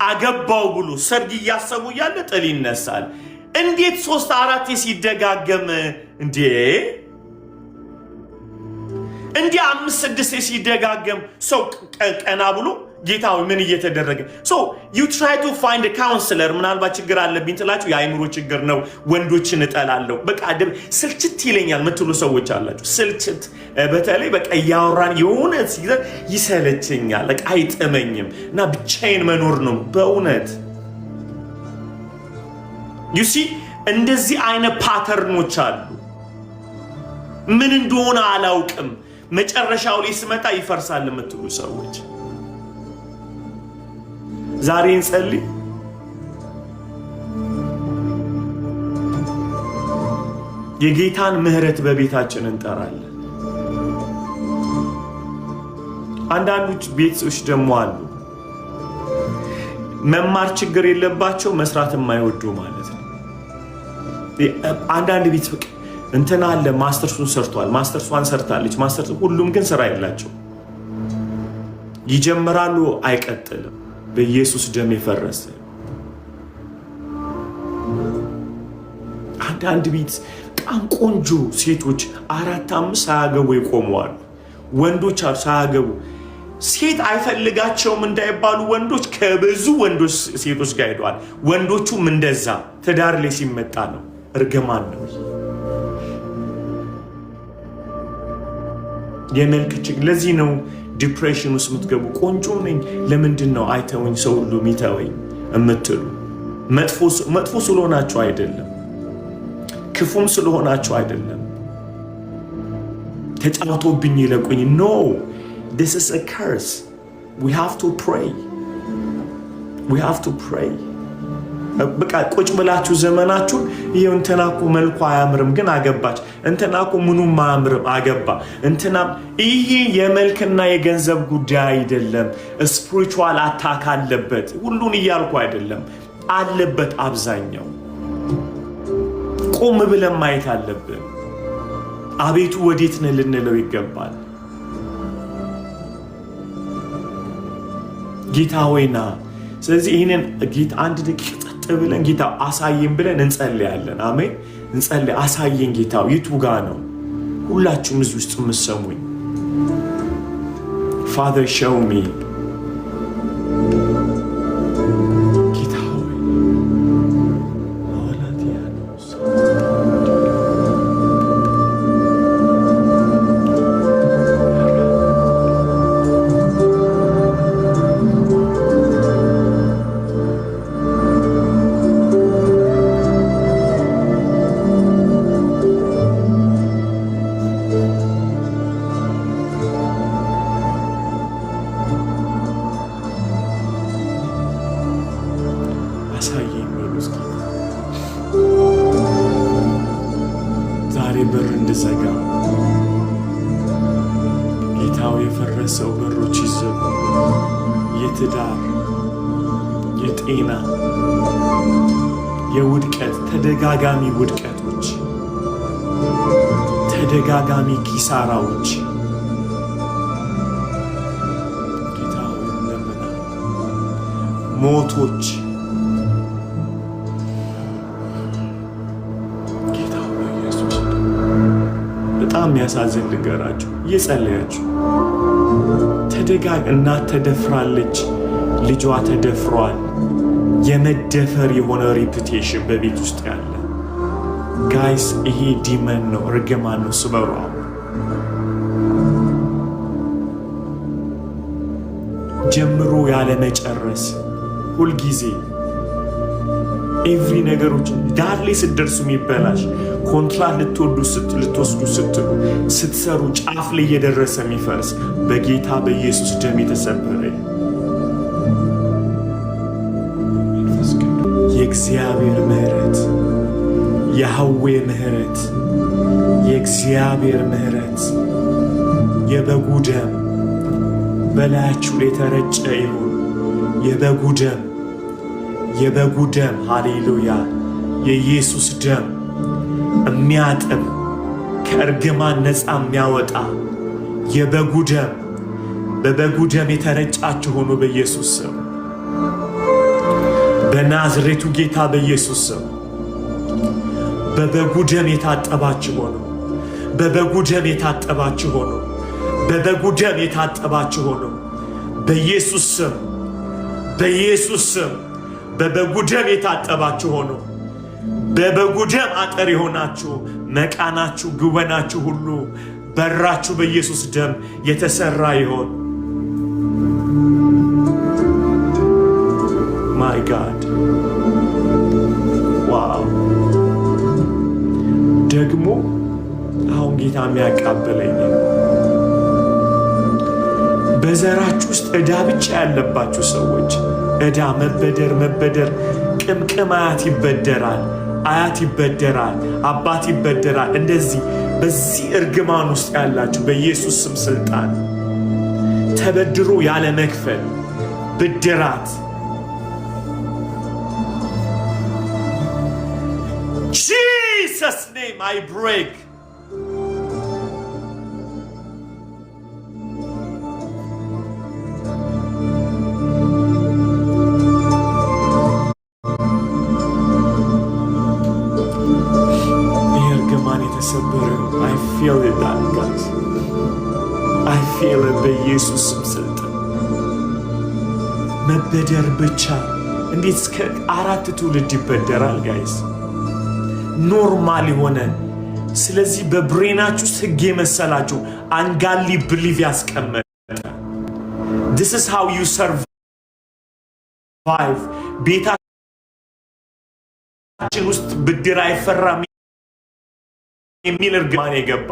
አገባው ብሎ ሰርግ እያሰቡ ያለ ጥል ይነሳል። እንዴት 3-4 ሲደጋገም እንዴ? እንዲህ 5-6 ሲደጋገም ሰው ቀና ብሎ ጌታው ምን እየተደረገ so you try to find a counselor ምናልባት ችግር አለብኝ ትላችሁ የአይምሮ ችግር ነው ወንዶችን እጠላለሁ በቃ ስልችት ይለኛል ምትሉ ሰዎች አላችሁ። ስልችት በተለይ በቃ ያወራን የሆነ ሲገር ይሰለቸኛል በቃ አይጥመኝም እና ብቻዬን መኖር ነው በእውነት you see እንደዚህ አይነት ፓተርኖች አሉ። ምን እንደሆነ አላውቅም መጨረሻው ላይ ስመጣ ይፈርሳል የምትሉ ሰዎች ዛሬ እንጸልይ። የጌታን ምህረት በቤታችን እንጠራለን። አንዳንዶች ቤቶች ደግሞ አሉ መማር ችግር የለባቸው መስራት የማይወዱ ማለት ነው። አንዳንድ ቤት በቃ እንትና አለ ማስተርሱን ሰርቷል ማስተርሷን ሰርታለች ማስተርሱ ሁሉም ግን ስራ የላቸው ይጀምራሉ አይቀጥልም። በኢየሱስ ደም የፈረሰ አንዳንድ ቤት በጣም ቆንጆ ሴቶች 4-5 ሳያገቡ ይቆማሉ። ወንዶች ሳያገቡ ሴት አይፈልጋቸውም እንዳይባሉ ወንዶች ከብዙ ወንዶች ሴቶች ጋር ሄደዋል። ወንዶቹም እንደዛ ትዳር ላይ ሲመጣ ነው እርግማን ነው የመልክ ችግር። ለዚህ ነው ዲፕሬሽን ውስጥ የምትገቡ። ቆንጆ ነኝ ለምንድን ነው አይተውኝ ሰው ሁሉ የሚተወኝ እምትሉ መጥፎ ስለሆናችሁ አይደለም፣ ክፉም ስለሆናችሁ አይደለም። ተጫውቶብኝ ይለቁኝ no, this is a curse. We have to pray. We have to pray. በቃ ቁጭ ብላችሁ ዘመናችሁ ይሄው እንተናኮ መልኩ አያምርም ግን አገባች፣ እንተናኮ ምኑም አያምርም አገባ፣ እንተና ይሄ የመልክና የገንዘብ ጉዳይ አይደለም። ስፒሪቹዋል አታክ አለበት። ሁሉን እያልኩ አይደለም፣ አለበት። አብዛኛው ቆም ብለን ማየት አለብን። አቤቱ ወዴት ነህ ልንለው ይገባል። ጌታ ሆይና ስለዚህ ይሄንን ጌታ አንድ ደቂቃ ብለን ጌታ አሳየን ብለን እንጸልያለን። አሜን። እንጸልይ። አሳየን ጌታ የቱ ጋ ነው? ሁላችሁም እዚህ ውስጥ የምትሰሙኝ Father show me ጌታ ሆይ ዛሬ በር እንድዘጋ ጌታው የፈረሰው በሮች ይዘጉ። የትዳር፣ የጤና፣ የውድቀት ተደጋጋሚ ውድቀቶች፣ ተደጋጋሚ ኪሳራዎች ጌታው ለምና ሞቶች በጣም የሚያሳዝን ልንገራችሁ። እየጸለያችሁ እናት ተደፍራለች፣ ልጇ ተደፍሯል። የመደፈር የሆነ ሪፑቴሽን በቤት ውስጥ ያለ ጋይስ፣ ይሄ ዲመን ነው፣ ርግማን ነው። ስበሩ። ጀምሮ ያለ መጨረስ ሁልጊዜ ኤቭሪ ነገሮች ዳር ላይ ስትደርሱ የሚበላሽ ኮንትራት ልትወስዱ ስትሉ ስትሰሩ ጫፍ ላይ እየደረሰ የሚፈርስ በጌታ በኢየሱስ ደም የተሰበረ የእግዚአብሔር ምሕረት፣ የሐዌ ምሕረት፣ የእግዚአብሔር ምሕረት፣ የበጉ ደም በላያችሁ ላይ ተረጨ ይሁን። የበጉ ደም ሃሌሉያ፣ የኢየሱስ ደም የሚያጥብ ከእርግማን ነፃ የሚያወጣ የበጉ ደም፣ በበጉ ደም የተረጫችሁ ሆኖ በኢየሱስ ስም፣ በናዝሬቱ ጌታ በኢየሱስ ስም በበጉ ደም የታጠባችሁ ሆኖ፣ በበጉ ደም የታጠባችሁ ሆኖ፣ በበጉ ደም የታጠባችሁ ሆኖ በኢየሱስ ስም፣ በኢየሱስ ስም በበጉ ደም የታጠባችሁ ሆኖ በበጉ ደም አጠር የሆናችሁ መቃናችሁ፣ ጉበናችሁ ሁሉ በራችሁ በኢየሱስ ደም የተሰራ ይሆን። ማይ ጋድ ዋው! ደግሞ አሁን ጌታ የሚያቃበለኝ በዘራችሁ ውስጥ ዕዳ ብቻ ያለባችሁ ሰዎች ዕዳ መበደር ቅምቅም አያት ይበደራል፣ አያት ይበደራል፣ አባት ይበደራል። እንደዚህ በዚህ እርግማን ውስጥ ያላችሁ በኢየሱስ ስም ስልጣን ተበድሮ ያለ መክፈል ብድራት Jesus name I break. I feel it, that guys. I feel it በኢየሱስ ስም ስልጣን መበደር ብቻ እንዴት እስከ 4 ትውልድ ይበደራል ጋይስ? ኖርማል የሆነ ስለዚህ በብሬናችሁ ውስጥ ህግ የመሰላችሁ አንጋሊ ብሊቭ ያስቀመጠ this is how you survive ቤታ ቤታችን ውስጥ ብድር አይፈራም የሚል እርግማን የገባ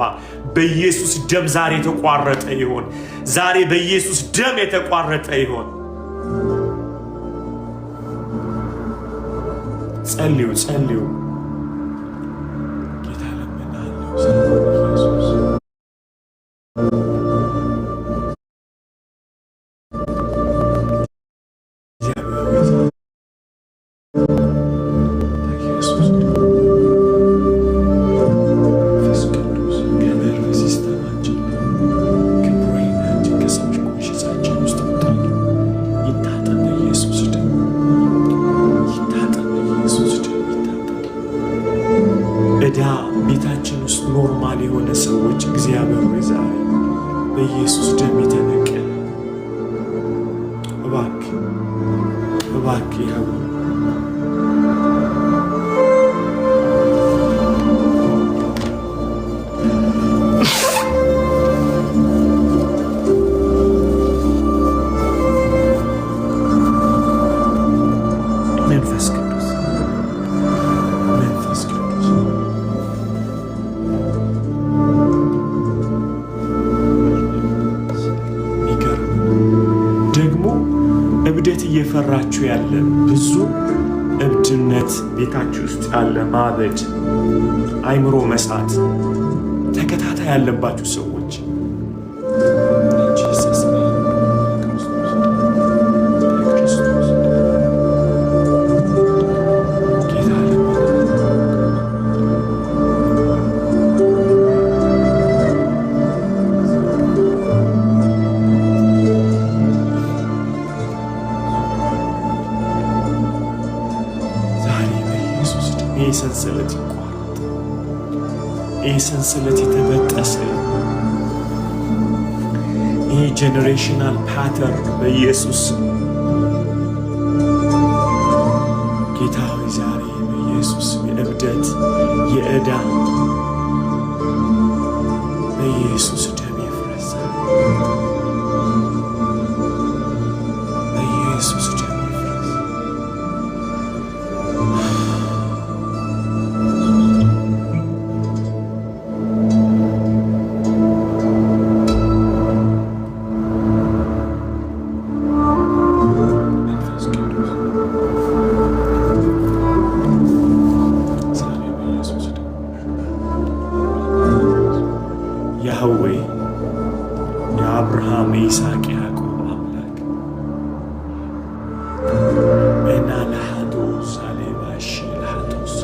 በኢየሱስ ደም ዛሬ የተቋረጠ ይሆን። ዛሬ በኢየሱስ ደም የተቋረጠ ይሆን። ጸልዩ ጸልዩ። ጌታ ለምናለው ኢየሱስ ቤታችን ውስጥ ኖርማል የሆነ ሰዎች እግዚአብሔር ሆይ ዛሬ በኢየሱስ ደም የተነቀለ እባክህ እባክህ ያው እብደት እየፈራችሁ ያለ ብዙ እብድነት ቤታችሁ ውስጥ ያለ ማበድ፣ አይምሮ መሳት ተከታታይ ያለባችሁ ሰዎች ይህ ሰንሰለት ይቋረጥ። ይህ ሰንሰለት የተበጠሰ ይህ ጄኔሬሽናል ፓተርን በኢየሱስ ጌታ ሆይ ዛሬ በኢየሱስ የእብደት የዕዳ በኢየሱስ ደም ይፍረሳል። በኢየሱስ ደም ያህዌ የአብርሃም የይስሐቅ ያዕቆብ አምላክ እና ለሃዶ ሳሌባሽ ለሃዶስ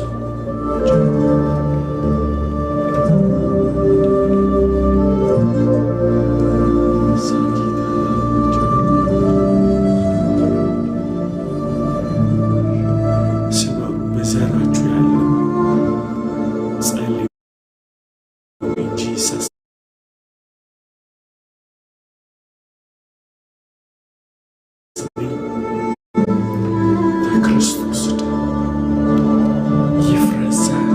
ስበሩ በዘራችሁ ያለው ጸልዩ ጂሰስ በክርስቶስ ደም ይፍረሳል።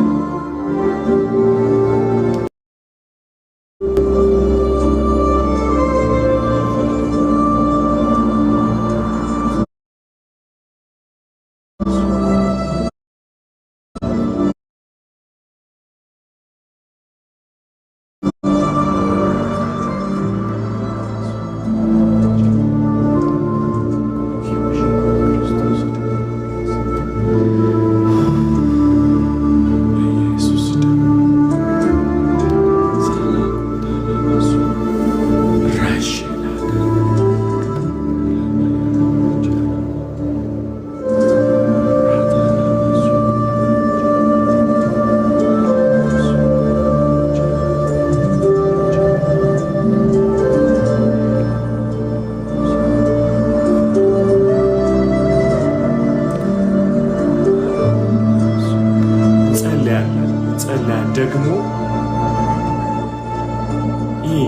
ደግሞ ይህ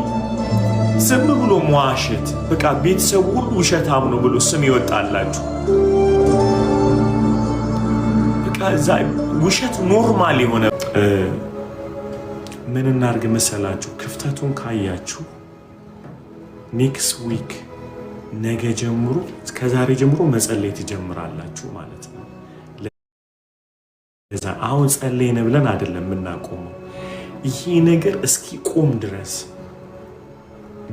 ዝም ብሎ መዋሸት በቃ ቤተሰቡ ሁሉ ውሸታም ነው ብሎ ስም ይወጣላችሁ። በቃ እዛ ውሸት ኖርማል የሆነ ምን እናርግ መሰላችሁ? ክፍተቱን ካያችሁ ኔክስት ዊክ ነገ ጀምሮ ከዛሬ ጀምሮ መጸለይ ትጀምራላችሁ ማለት ነው። አሁን ጸለይን ብለን አይደለም የምናቆመው። ይሄ ነገር እስኪቆም ድረስ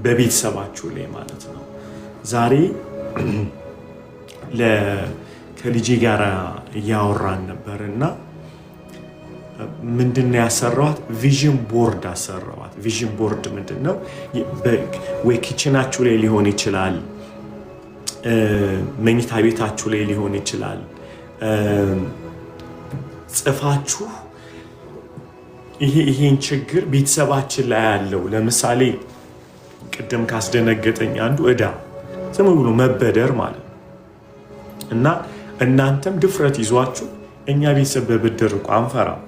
በቤተሰባችሁ ላይ ማለት ነው። ዛሬ ከልጄ ጋር እያወራን ነበርና ምንድነው ያሰራዋት? ቪዥን ቦርድ አሰራዋት። ቪዥን ቦርድ ምንድነው? ወይ ኪችናችሁ ላይ ሊሆን ይችላል፣ መኝታ ቤታችሁ ላይ ሊሆን ይችላል። ጽፋችሁ ይሄን ችግር ቤተሰባችን ላይ ያለው ለምሳሌ ቅድም ካስደነገጠኝ አንዱ ዕዳ ዝም ብሎ መበደር ማለት ነው። እና እናንተም ድፍረት ይዟችሁ እኛ ቤተሰብ በብድር እኮ አንፈራም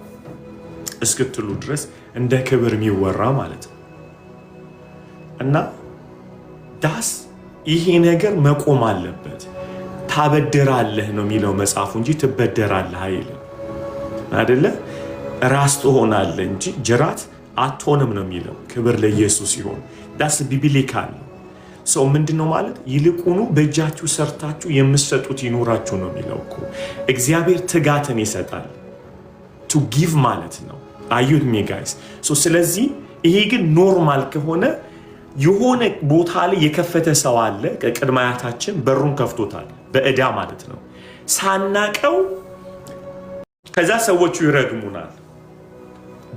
እስክትሉ ድረስ እንደ ክብር የሚወራ ማለት ነው። እና ዳስ ይሄ ነገር መቆም አለበት። ታበድራለህ ነው የሚለው መጽሐፉ እንጂ ትበደራለህ አይልም አይደለ? ራስ ትሆናለህ እንጂ ጅራት አትሆንም ነው የሚለው። ክብር ለኢየሱስ ይሁን። ዳስ ቢብሊካል ሰው ምንድነው ማለት? ይልቁኑ በእጃችሁ ሰርታችሁ የምትሰጡት ይኖራችሁ ነው የሚለው እኮ። እግዚአብሔር ትጋትን ይሰጣል። ቱ ጊቭ ማለት ነው። አዩት ሚ ጋይስ። ስለዚህ ይሄ ግን ኖርማል ከሆነ የሆነ ቦታ ላይ የከፈተ ሰው አለ። ከቅድመ አያታችን በሩን ከፍቶታል በዕዳ ማለት ነው ሳናቀው። ከዛ ሰዎቹ ይረግሙናል፣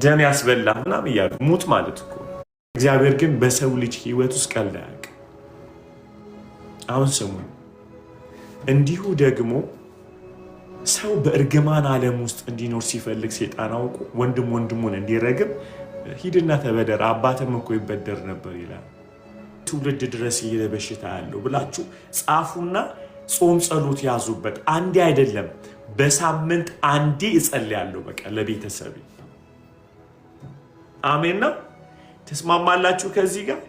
ደም ያስበላ ምናምን እያሉ ሙት ማለት እኮ። እግዚአብሔር ግን በሰው ልጅ ህይወት ውስጥ ቀልድ አያውቅም። አሁን ስሙ። እንዲሁ ደግሞ ሰው በእርግማን ዓለም ውስጥ እንዲኖር ሲፈልግ ሴጣን አውቆ ወንድም ወንድሙን እንዲረግም ሂድና ተበደር አባትም እኮ ይበደር ነበር ይላል። ትውልድ ድረስ ይሄ በሽታ ያለው ብላችሁ ጻፉና ጾም ጸሎት ያዙበት። አንዴ አይደለም በሳምንት አንዴ እጸልያለሁ በቃ ለቤተሰብ። አሜን ነው። ተስማማላችሁ ከዚህ ጋር?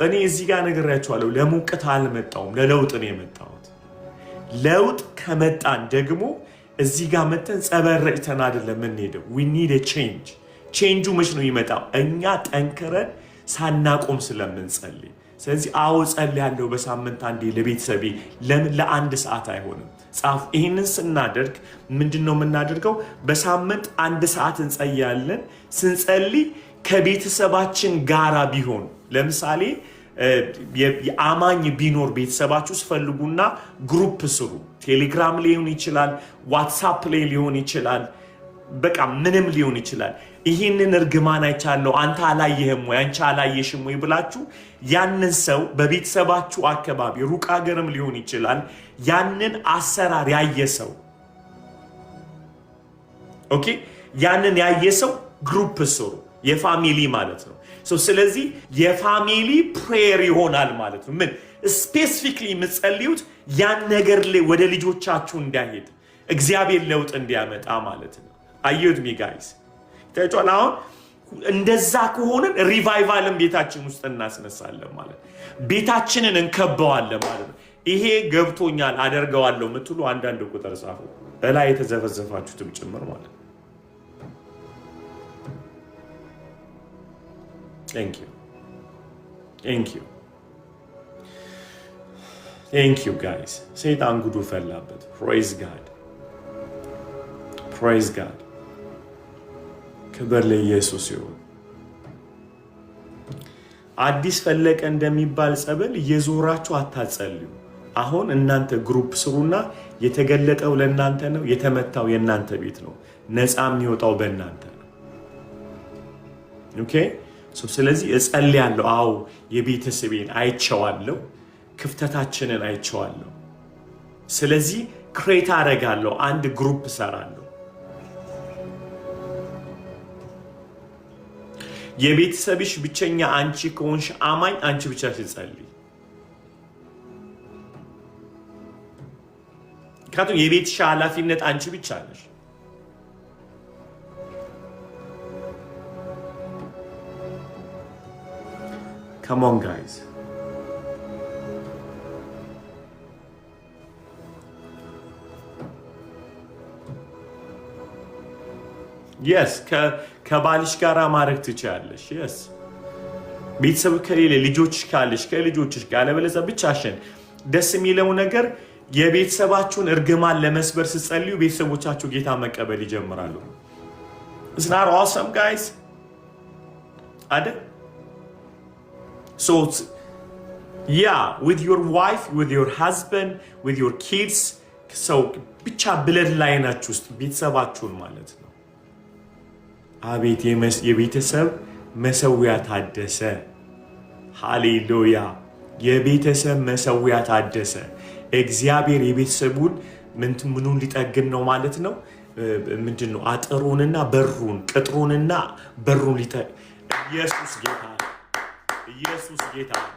እኔ እዚህ ጋር ነግሬያችኋለሁ። ለሙቀት አልመጣሁም፣ ለለውጥ ነው የመጣሁት። ለውጥ ከመጣን ደግሞ እዚህ ጋር መተን ጸበረጭተን አይደለም የምንሄደው። we need a change። ቼንጁ መች ነው ይመጣው? እኛ ጠንክረን ሳናቆም ስለምንጸልይ። ስለዚህ አዎ ጸልያለሁ በሳምንት አንዴ ለቤተሰቤ። ለምን ለአንድ ሰዓት አይሆንም? ጻፉ። ይህንን ስናደርግ ምንድነው የምናደርገው? በሳምንት አንድ ሰዓት እንጸልያለን። ስንጸልይ ከቤተሰባችን ጋራ ቢሆን ለምሳሌ የአማኝ ቢኖር ቤተሰባችሁ ስፈልጉና ግሩፕ ስሩ። ቴሌግራም ሊሆን ይችላል፣ ዋትሳፕ ላይ ሊሆን ይችላል፣ በቃ ምንም ሊሆን ይችላል። ይህንን እርግማን አይቻለሁ አንተ አላየህም ወይ አንቺ አላየሽም ወይ ብላችሁ ያንን ሰው በቤተሰባችሁ አካባቢ ሩቅ ሀገርም ሊሆን ይችላል ያንን አሰራር ያየ ሰው ኦኬ፣ ያንን ያየ ሰው ግሩፕ ስሩ። የፋሚሊ ማለት ነው። ስለዚህ የፋሚሊ ፕሬየር ይሆናል ማለት ነው። ምን ስፔሲፊክሊ የምትጸልዩት ያን ነገር ላይ ወደ ልጆቻችሁ እንዳይሄድ እግዚአብሔር ለውጥ እንዲያመጣ ማለት ነው። አዩት ሚ ጋይስ ታይቷል። አሁን እንደዛ ከሆነን ሪቫይቫልን ቤታችን ውስጥ እናስነሳለን ማለት ነው። ቤታችንን እንከበዋለን ማለት ነው። ይሄ ገብቶኛል አደርገዋለሁ የምትሉ አንዳንድ ቁጥር ጻፉ፣ እላይ የተዘፈዘፋችሁትም ጭምር ማለት ነው። Thank you. Thank you. Thank you guys. ሰይጣን ጉዱ ፈላበት። Praise God. Praise God. ክብር ለኢየሱስ ይሁን። አዲስ ፈለቀ እንደሚባል ጸበል እየዞራችሁ አታጸልዩ። አሁን እናንተ ግሩፕ ስሩና የተገለጠው ለእናንተ ነው፣ የተመታው የእናንተ ቤት ነው፣ ነፃ የሚወጣው በእናንተ ነው። ኦኬ። ስለዚህ እጸልያለሁ። አዎ የቤተሰቤን አይቼዋለሁ፣ ክፍተታችንን አይቼዋለሁ። ስለዚህ ክሬት አደርጋለሁ፣ አንድ ግሩፕ እሰራለሁ። የቤተሰብሽ ብቸኛ አንቺ ከሆንሽ አማኝ አንቺ ብቻ ስትጸልይ፣ ምክንያቱም የቤትሽ ኃላፊነት አንቺ ብቻ ነሽ። Come on guys. Yes, ከባልሽ ጋር ማድረግ ትችያለሽ። Yes. ቤተሰብ ከሌለ ልጆች ካለሽ ከልጆችሽ ጋር ለበለዚያ ብቻሽን ደስ የሚለው ነገር የቤተሰባችሁን እርግማን ለመስበር ስትጸልዩ ቤተሰቦቻችሁ ጌታ መቀበል ይጀምራሉ። It's not awesome, guys? So, yeah, with your wife, with your husband, with your kids, so ብቻ ብለድ ላይናችሁ ውስጥ ቤተሰባችሁን ማለት ነው። አቤት የቤተሰብ መሰዊያ ታደሰ። ሃሌሉያ! የቤተሰብ መሰዊያ ታደሰ። እግዚአብሔር የቤተሰቡን ምኑን ሊጠግን ነው ማለት ነው። ምንድነው? አጥሩንና በሩን ቅጥሩንና በሩን ኢየሱስ ጌታ ነው። ኢየሱስ ጌታ ነው።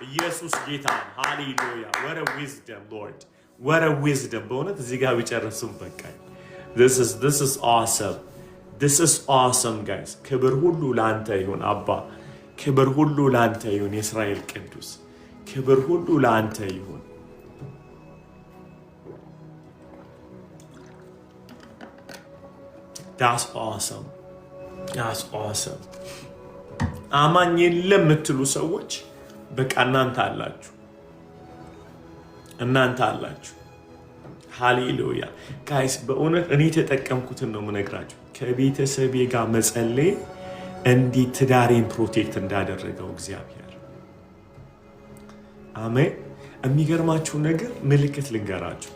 ኢየሱስ ጌታ ነው። ሃሌሉያ! what a wisdom, Lord, what a wisdom። በእውነት እዚህ ጋር ቢጨርስም በቃ this is awesome. This is awesome, guys. ክብር ሁሉ ላንተ ይሁን አባ። ክብር ሁሉ ላንተ ይሁን የእስራኤል ቅዱስ። ክብር ሁሉ ላንተ ይሁን። That's awesome. That's awesome. አማኝ የለም የምትሉ ሰዎች በቃ እናንተ አላችሁ። ሃሌሉያ ጋይስ፣ በእውነት እኔ ተጠቀምኩትን ነው የምነግራችሁ። ከቤተሰቤ ጋር መጸለይ እንዴት ትዳሬን ፕሮቴክት እንዳደረገው እግዚአብሔር። አሜን። የሚገርማችሁ ነገር ምልክት ልንገራችሁ።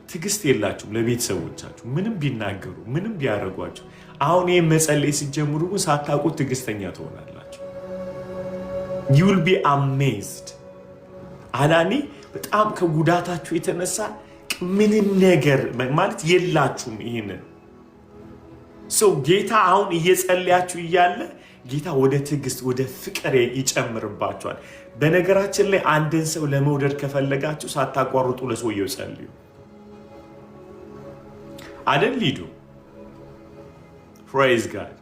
ትዕግስት የላችሁም ለቤተሰቦቻችሁ ምንም ቢናገሩ ምንም ቢያደርጓችሁ። አሁን ይሄ መጸለይ ሲጀምሩ ሳታውቁት ትዕግስተኛ ትሆናላችሁ። you will be amazed። አላኒ በጣም ከጉዳታችሁ የተነሳ ምንም ነገር ማለት የላችሁም። ይሄንን ሰው ጌታ አሁን እየጸለያችሁ እያለ ጌታ ወደ ትዕግስት ወደ ፍቅር ይጨምርባችኋል። በነገራችን ላይ አንድን ሰው ለመውደድ ከፈለጋችሁ ሳታቋርጡ ለሰውየው ጸልዩ አይደል? ሊዱ praise God።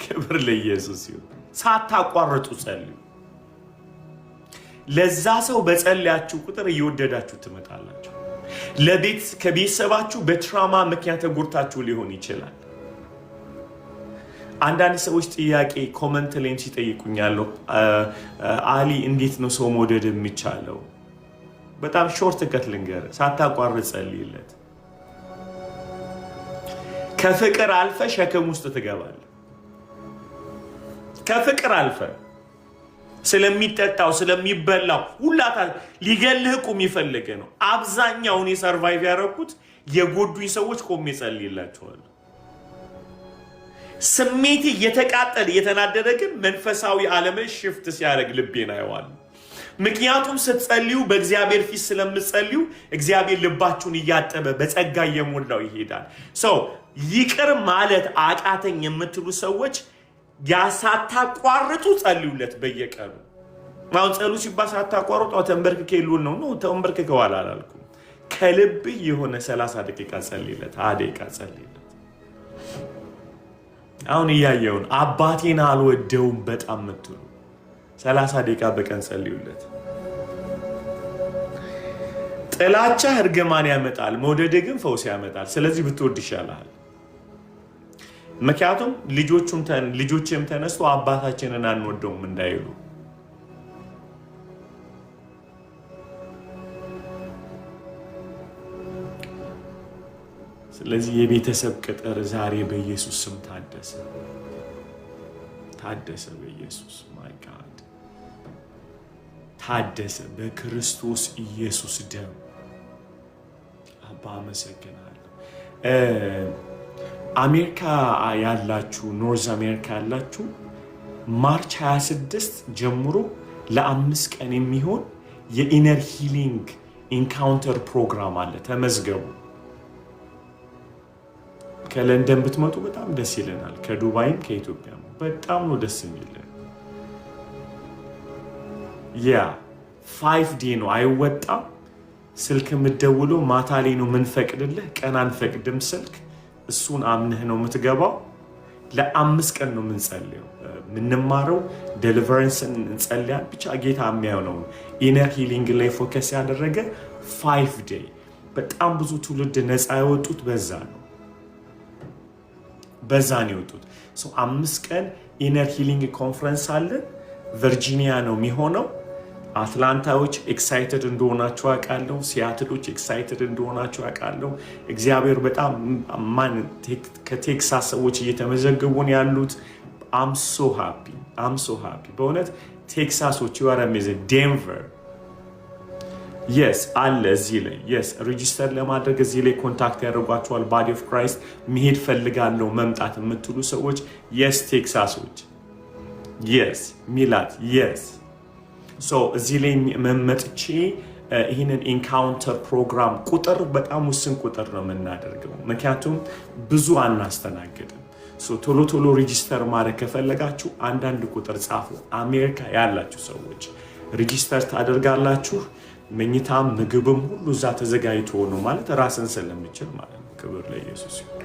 ክብር ለኢየሱስ ይሁን። ሳታቋርጡ ጸልዩ። ለዛ ሰው በጸለያችሁ ቁጥር እየወደዳችሁ ትመጣላችሁ። ከቤተሰባችሁ በትራማ ምክንያት ተጎድታችሁ ሊሆን ይችላል። አንዳንድ ሰዎች ጥያቄ ኮመንት ላይም ሲጠይቁኛለሁ፣ አሊ እንዴት ነው ሰው መውደድ የሚቻለው? በጣም ሾርት ከት ልንገር፣ ሳታቋርጥ ጸልይለት። ከፍቅር አልፈ ሸክም ውስጥ ትገባለህ። ከፍቅር አልፈ ስለሚጠጣው ስለሚበላው ሁላታ ሊገልህ ቁም ይፈልገ ነው። አብዛኛውን የሰርቫይቭ ያደረኩት የጎዱኝ ሰዎች ቆሜ ጸልይላቸዋለሁ። ስሜት እየተቃጠለ እየተናደደ ግን መንፈሳዊ ዓለምን ሽፍት ሲያደርግ ልቤን አየዋለሁ። ምክንያቱም ስትጸልዩ በእግዚአብሔር ፊት ስለምትጸልዩ እግዚአብሔር ልባችሁን እያጠበ በጸጋ እየሞላው ይሄዳል። ይቅር ማለት አቃተኝ የምትሉ ሰዎች ያሳታቋርጡ ጸልዩለት በየቀኑ። አሁን ጸሉ ሲባል ሳታቋርጡ ተንበርክከ ይሉን ነው ተንበርክከዋል አላልኩም። ከልብ የሆነ 30 ደቂቃ ጸልይለት፣ 20 ደቂቃ ጸልይለት። አሁን እያየውን አባቴን አልወደውም በጣም የምትሉ 30 ደቂቃ በቀን ጸልዩለት። ጥላቻ እርግማን ያመጣል፣ መውደድ ግን ፈውስ ያመጣል። ስለዚህ ብትወድ ይሻላል። ምክንያቱም ልጆችም ተነስቶ አባታችንን አንወደውም እንዳይሉ። ስለዚህ የቤተሰብ ቅጥር ዛሬ በኢየሱስ ስም ታደሰ በኢየሱስ ማይ ጋድ ታደሰ በክርስቶስ ኢየሱስ ደም። አባ አመሰግናለሁ። አሜሪካ ያላችሁ ኖርዝ አሜሪካ ያላችሁ ማርች 26 ጀምሮ ለ5 ቀን የሚሆን የኢነር ሂሊንግ ኢንካውንተር ፕሮግራም አለ። ተመዝገቡ። ከለንደን ብትመጡ በጣም ደስ ይለናል። ከዱባይም ከኢትዮጵያም በጣም ነው ደስ የሚለን። 5 ዴይ ነው አይወጣም። ስልክ የምትደውለው ማታ ላይ ነው የምንፈቅድልህ፣ ቀን አንፈቅድም ስልክ። እሱን አምነህ ነው የምትገባው። ለ5 ቀን ነው የምንጸልየው፣ የምንማረው ዴሊቨረንስን እንጸልያል። ብቻ ጌታ የሚያየው ነው። ኢነር ሂሊንግ ላይ ፎከስ ያደረገ 5 ዴይ። በጣም ብዙ ትውልድ ነፃ የወጡት በዛ ነው የወጡት። 5 ቀን ኢነር ሂሊንግ ኮንፈረንስ አለ። ቨርጂኒያ ነው የሚሆነው። አትላንታዎች ኤክሳይትድ እንደሆናችሁ አውቃለሁ። ሲያትሎች ኤክሳይትድ እንደሆናችሁ አውቃለሁ። እግዚአብሔር በጣም ከቴክሳስ ሰዎች እየተመዘገቡ ነው ያሉት። አም ሶ ሃፒ በእውነት ቴክሳሶች ዩአርሜዝ ዴንቨር የስ አለ እዚህ ላይ የስ ሬጂስተር ለማድረግ እዚህ ላይ ኮንታክት ያደርጓቸዋል። ባዲ ኦፍ ክራይስት መሄድ ፈልጋለሁ መምጣት የምትሉ ሰዎች የስ ቴክሳሶች የስ ሚላት የስ እዚህ ላይ መመጥቼ ይህንን ኢንካውንተር ፕሮግራም ቁጥር በጣም ውስን ቁጥር ነው የምናደርገው፣ ምክንያቱም ብዙ አናስተናግድም። ቶሎ ሬጂስተር ማድረግ ከፈለጋችሁ አንዳንድ ቁጥር ጻፉ። አሜሪካ ያላችሁ ሰዎች ሬጂስተር ታደርጋላችሁ። መኝታም ምግብም ሁሉ እዛ ተዘጋጅቶ ነው ማለት ራስን ስለሚችል ማለት ነው። ክብር ለኢየሱስ ይሁን።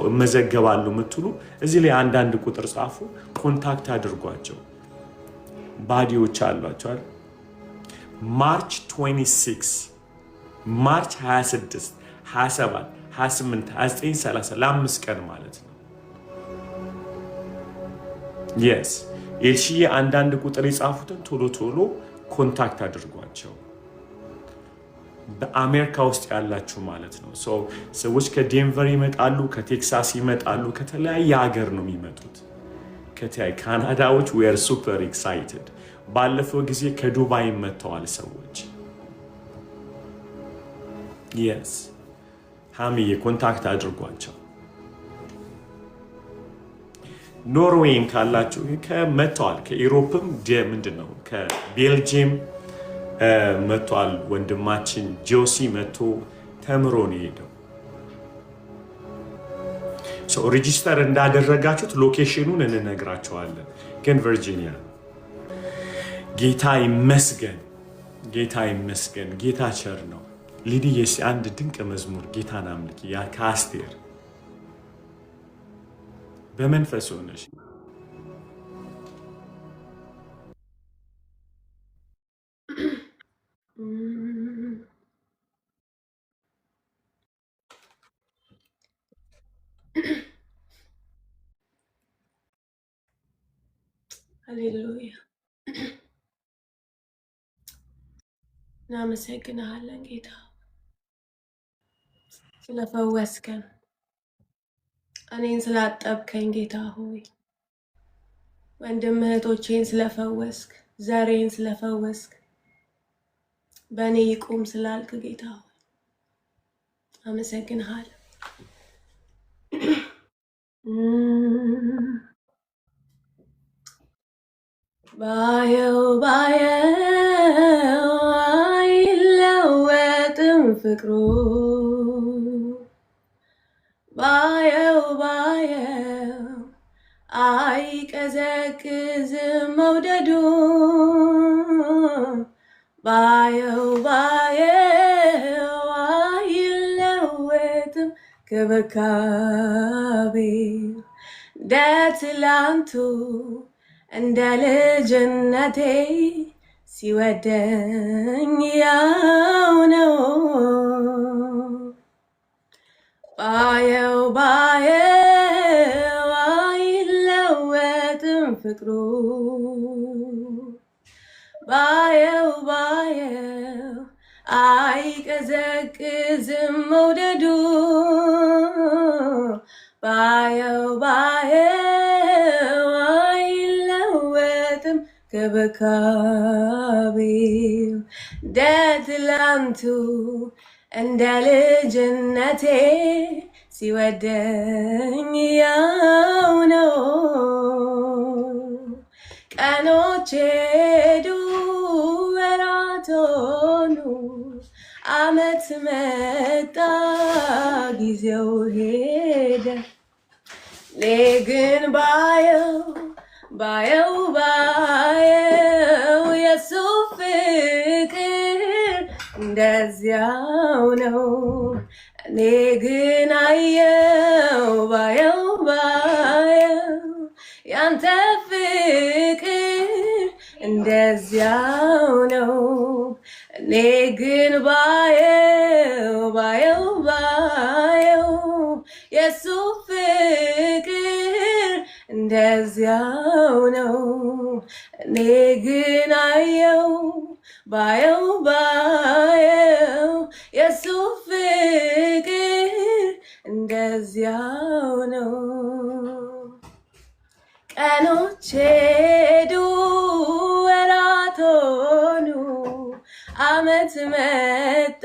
እመዘገባለሁ የምትሉ እዚህ ላይ አንዳንድ ቁጥር ጻፉ፣ ኮንታክት አድርጓቸው። ባዲዎች አሏቸዋል። ማርች 26 ማርች 26 27 28 29 30 ለ5 ቀን ማለት ነው። የስ ኤልሺዬ አንዳንድ ቁጥር የጻፉትን ቶሎ ኮንታክት አድርጓቸው። በአሜሪካ ውስጥ ያላችሁ ማለት ነው። ሰዎች ከዴንቨር ይመጣሉ፣ ከቴክሳስ ይመጣሉ፣ ከተለያየ ሀገር ነው የሚመጡት። ካናዳዎች we are super excited። ባለፈው ጊዜ ከዱባይ መጥተዋል ሰዎች። የስ ሃሚዬ ኮንታክት አድርጓቸው። ኖርዌይን ካላችሁ መጥተዋል። ከኢሮፕም ምንድነው ከቤልጂየም መጥቷል። ወንድማችን ጆሲ መጥቶ ተምሮ ነው የሄደው። ሬጂስተር እንዳደረጋችሁት ሎኬሽኑን እንነግራቸዋለን። ግን ቨርጂኒያ ጌታ ይመስገን፣ ጌታ ቸር ነው። ሊዲዬ አንድ ድንቅ መዝሙር ጌታን አምልኪ ከአስቴር በመንፈስ ሆነሽ ሃሌሉያ እናመሰግንሃለን ጌታ ስለፈወስከን፣ እኔን ስላጠብከኝ ጌታ ሆይ፣ ወንድም እህቶቼን ስለፈወስክ፣ ዘሬን ስለፈወስክ፣ በእኔ ይቁም ስላልክ ጌታ ሆይ አመሰግንሃለሁ። ባየው አይለወጥም ፍቅሩ፣ ባየው አይቀዘቅዝም መውደዱ፣ ባየው አይለወጥም ክብካቤው እንደ ትላንቱ እንደ ልጅነቴ ሲወደኝ ያው ነው። ባየው አይለወጥም ፍቅሩ፣ ባየው አይቀዘቅዝም መውደዱ፣ ባየው አይለወጥም ክብካቤው እንደ ትላንቱ እንደ ልጅነቴ ሲወደኝ ያው ነው። ቀኖች ሄዱ ወራት ሆኑ፣ ዓመት መጣ ጊዜው ሄደ፣ እኔ ግን ባየው የሱ ፍቅር እንደዚያው ነው። እኔ ግን ባየው ያንተ ፍቅር እንደዚያው ነው። እኔ ግን ባየው የሱ ፍቅር እንደዚያው ነው። እኔ ግን ባየው የሱ ፍቅር እንደዚያው ነው። ቀኖች ሄዱ ወራት ሆኑ ዓመት መጣ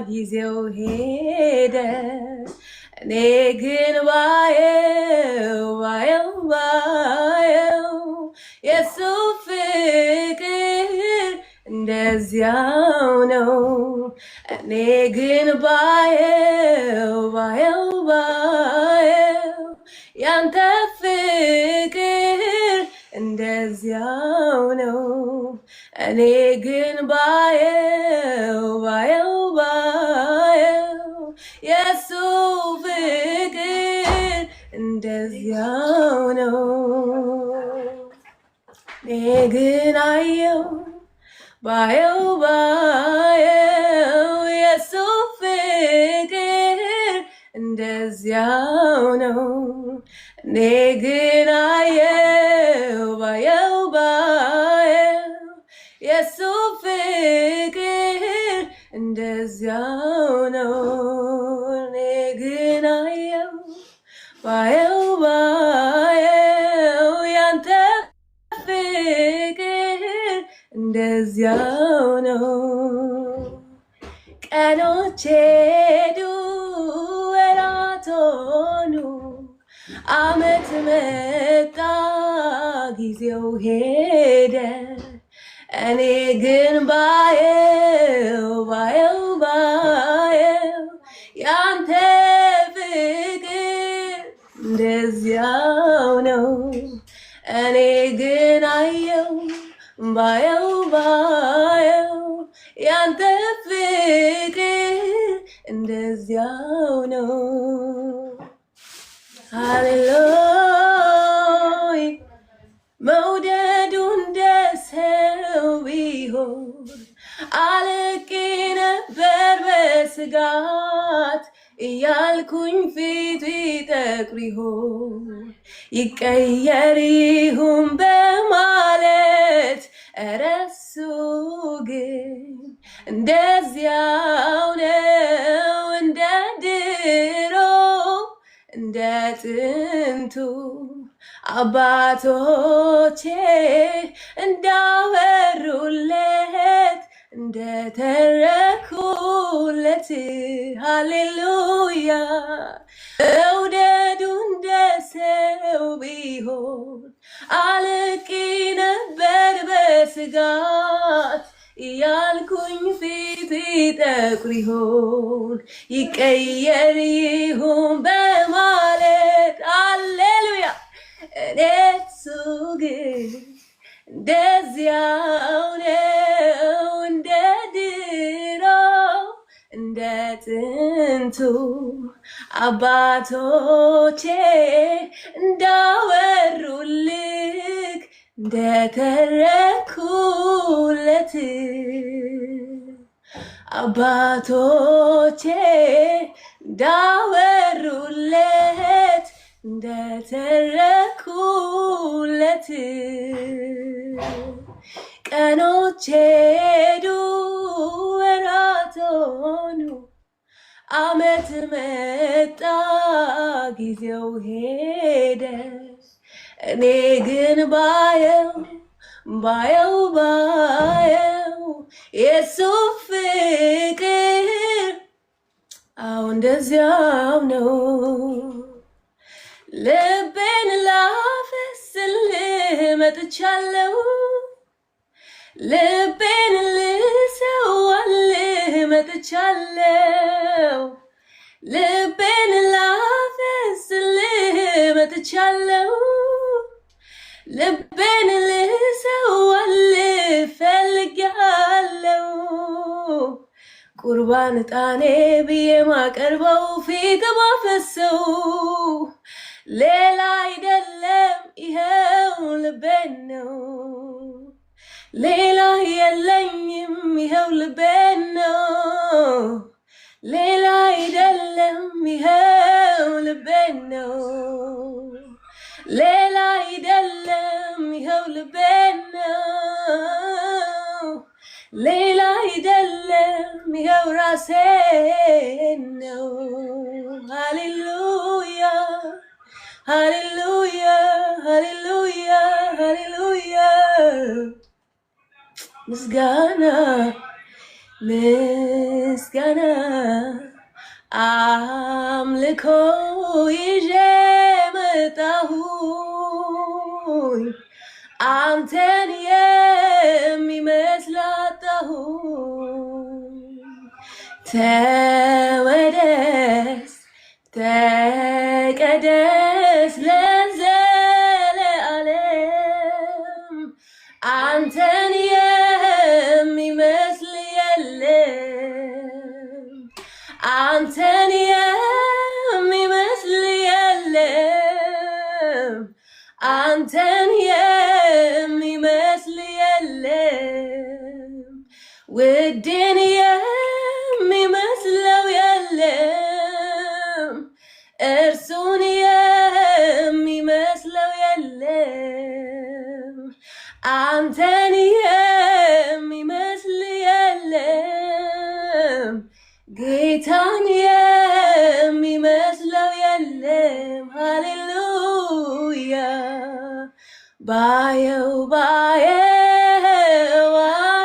ጊዜው ሄደ እኔ ግን ባየው የሱ ፍቅር እንደዚያው ነው። እኔ ግን ባየው ያንተ ፍቅር እንደዚያው ነው። እኔ ግን ባየው የሱ ፍቅር እንደዚያው ነው። እኔ ግን ባየው የሱ ፍቅር እንደዚያው ነው። እኔ ግን ባየው የሱ ፍቅር እንደዚያው ነው። እኔ ግን ባየው ያንተ ፍቅር እንደዚያው ነው። ቀኖች ሄዱ ወራት ሆኑ ዓመት መጣ ጊዜው ሄደ እኔ ግን ባየው ያንተ ፍቅር እንደዚያው ነው። እኔ ግን ባየው ያንተ ፍቅር እንደዚያው ነው። ሃሌሉያ መውደዱ እንደ ሰው ቢሆን አልቄ ነበር በስጋት እያልኩኝ ፊቱ ይጠቁር ይሆን ይቀየር ይሁን በማለት ኧረ እሱ ግን እንደዚያው ነው እንደ ድሮ እንደ ጥንቱ አባቶቼ እንዳወሩለት እንደተረኩለት ሃሌሉያ መውደዱ እንደ ሰው ቢሆን አልቄ ነበር በስጋት እያልኩኝ ፊቱ ይጠቁር ይሆን ይቀየር ይሁን በማለት ሃሌሉያ እሱ ግን እንደዚያው ነው እንደ ድሮ እንደ ጥንቱ አባቶቼ እንዳወሩልክ እንደተረኩለት አባቶቼ እንዳወሩለት እንደተረኩለት ቀኖች ሄዱ ወራት ሆኑ ዓመት መጣ ጊዜው ሄደ እኔ ግን ባየው የሱ ፍቅር አዎ እንደዚያው ነው። ልቤን ላፈስልህ መጥቻለሁ ልቤን ልሰዋልህ መጥቻለሁ ልቤን ላፈስልህ መጥቻለሁ ልቤን ልሰዋልህ ፈልጌያለሁ ቁርባን ዕጣኔ ብዬ ማቀርበው ፊት ባፈሰው ሌላ አይደለም ይኸው ልቤን ነው ሌላ የለኝም ይኸው ልቤን ነው ሌላ አይደለም ይኸው ልቤን ነው ሌላ አይደለም ይኸው ልቤን ነው ሌላ አይደለም ይኸው ራሴ ነው። ሃሌሉያ ሃሌሉያ ሃሌሉያ ሃሌሉያ ምስጋና ምስጋና አምልኮ ይዤ መጣሁኝ አንተን የሚመስል አጣሁኝ። ተወደስ ተቀደስ ለዘለዓለም አንተን የሚመስል የለም አንተን የሚመስል የለም አንተን የሚመስል የለም ውድን የሚመስለው የለም እርሱን የሚመስለው የለም አንተን የሚመስል የለም ጌታን የሚመስለው የለም። ሃሌሉያ ባየው ባየው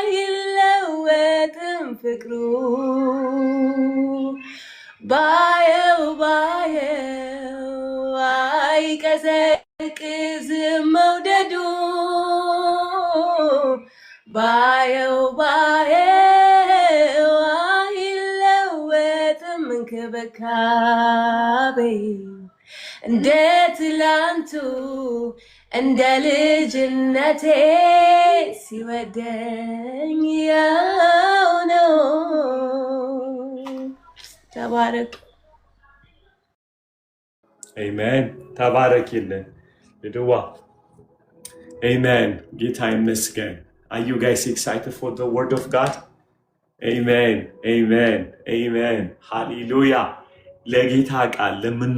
አይለወጥም ፍቅሩ ባየው ባየው አይቀዘቅዝም መውደዱ ባየው ባየው አይለወጥም እንክብካቤ እንደ ትላንቱ እንደ ልጅነቴ ሲወደኝ ያው ነው። ተባረክ። አሜን። ተባረክልን ልድዋ። አሜን። ጌታ ይመስገን። Are you guys excited for the word of God? Amen. Amen. Amen. Hallelujah. ለጌታ ቃል ለምን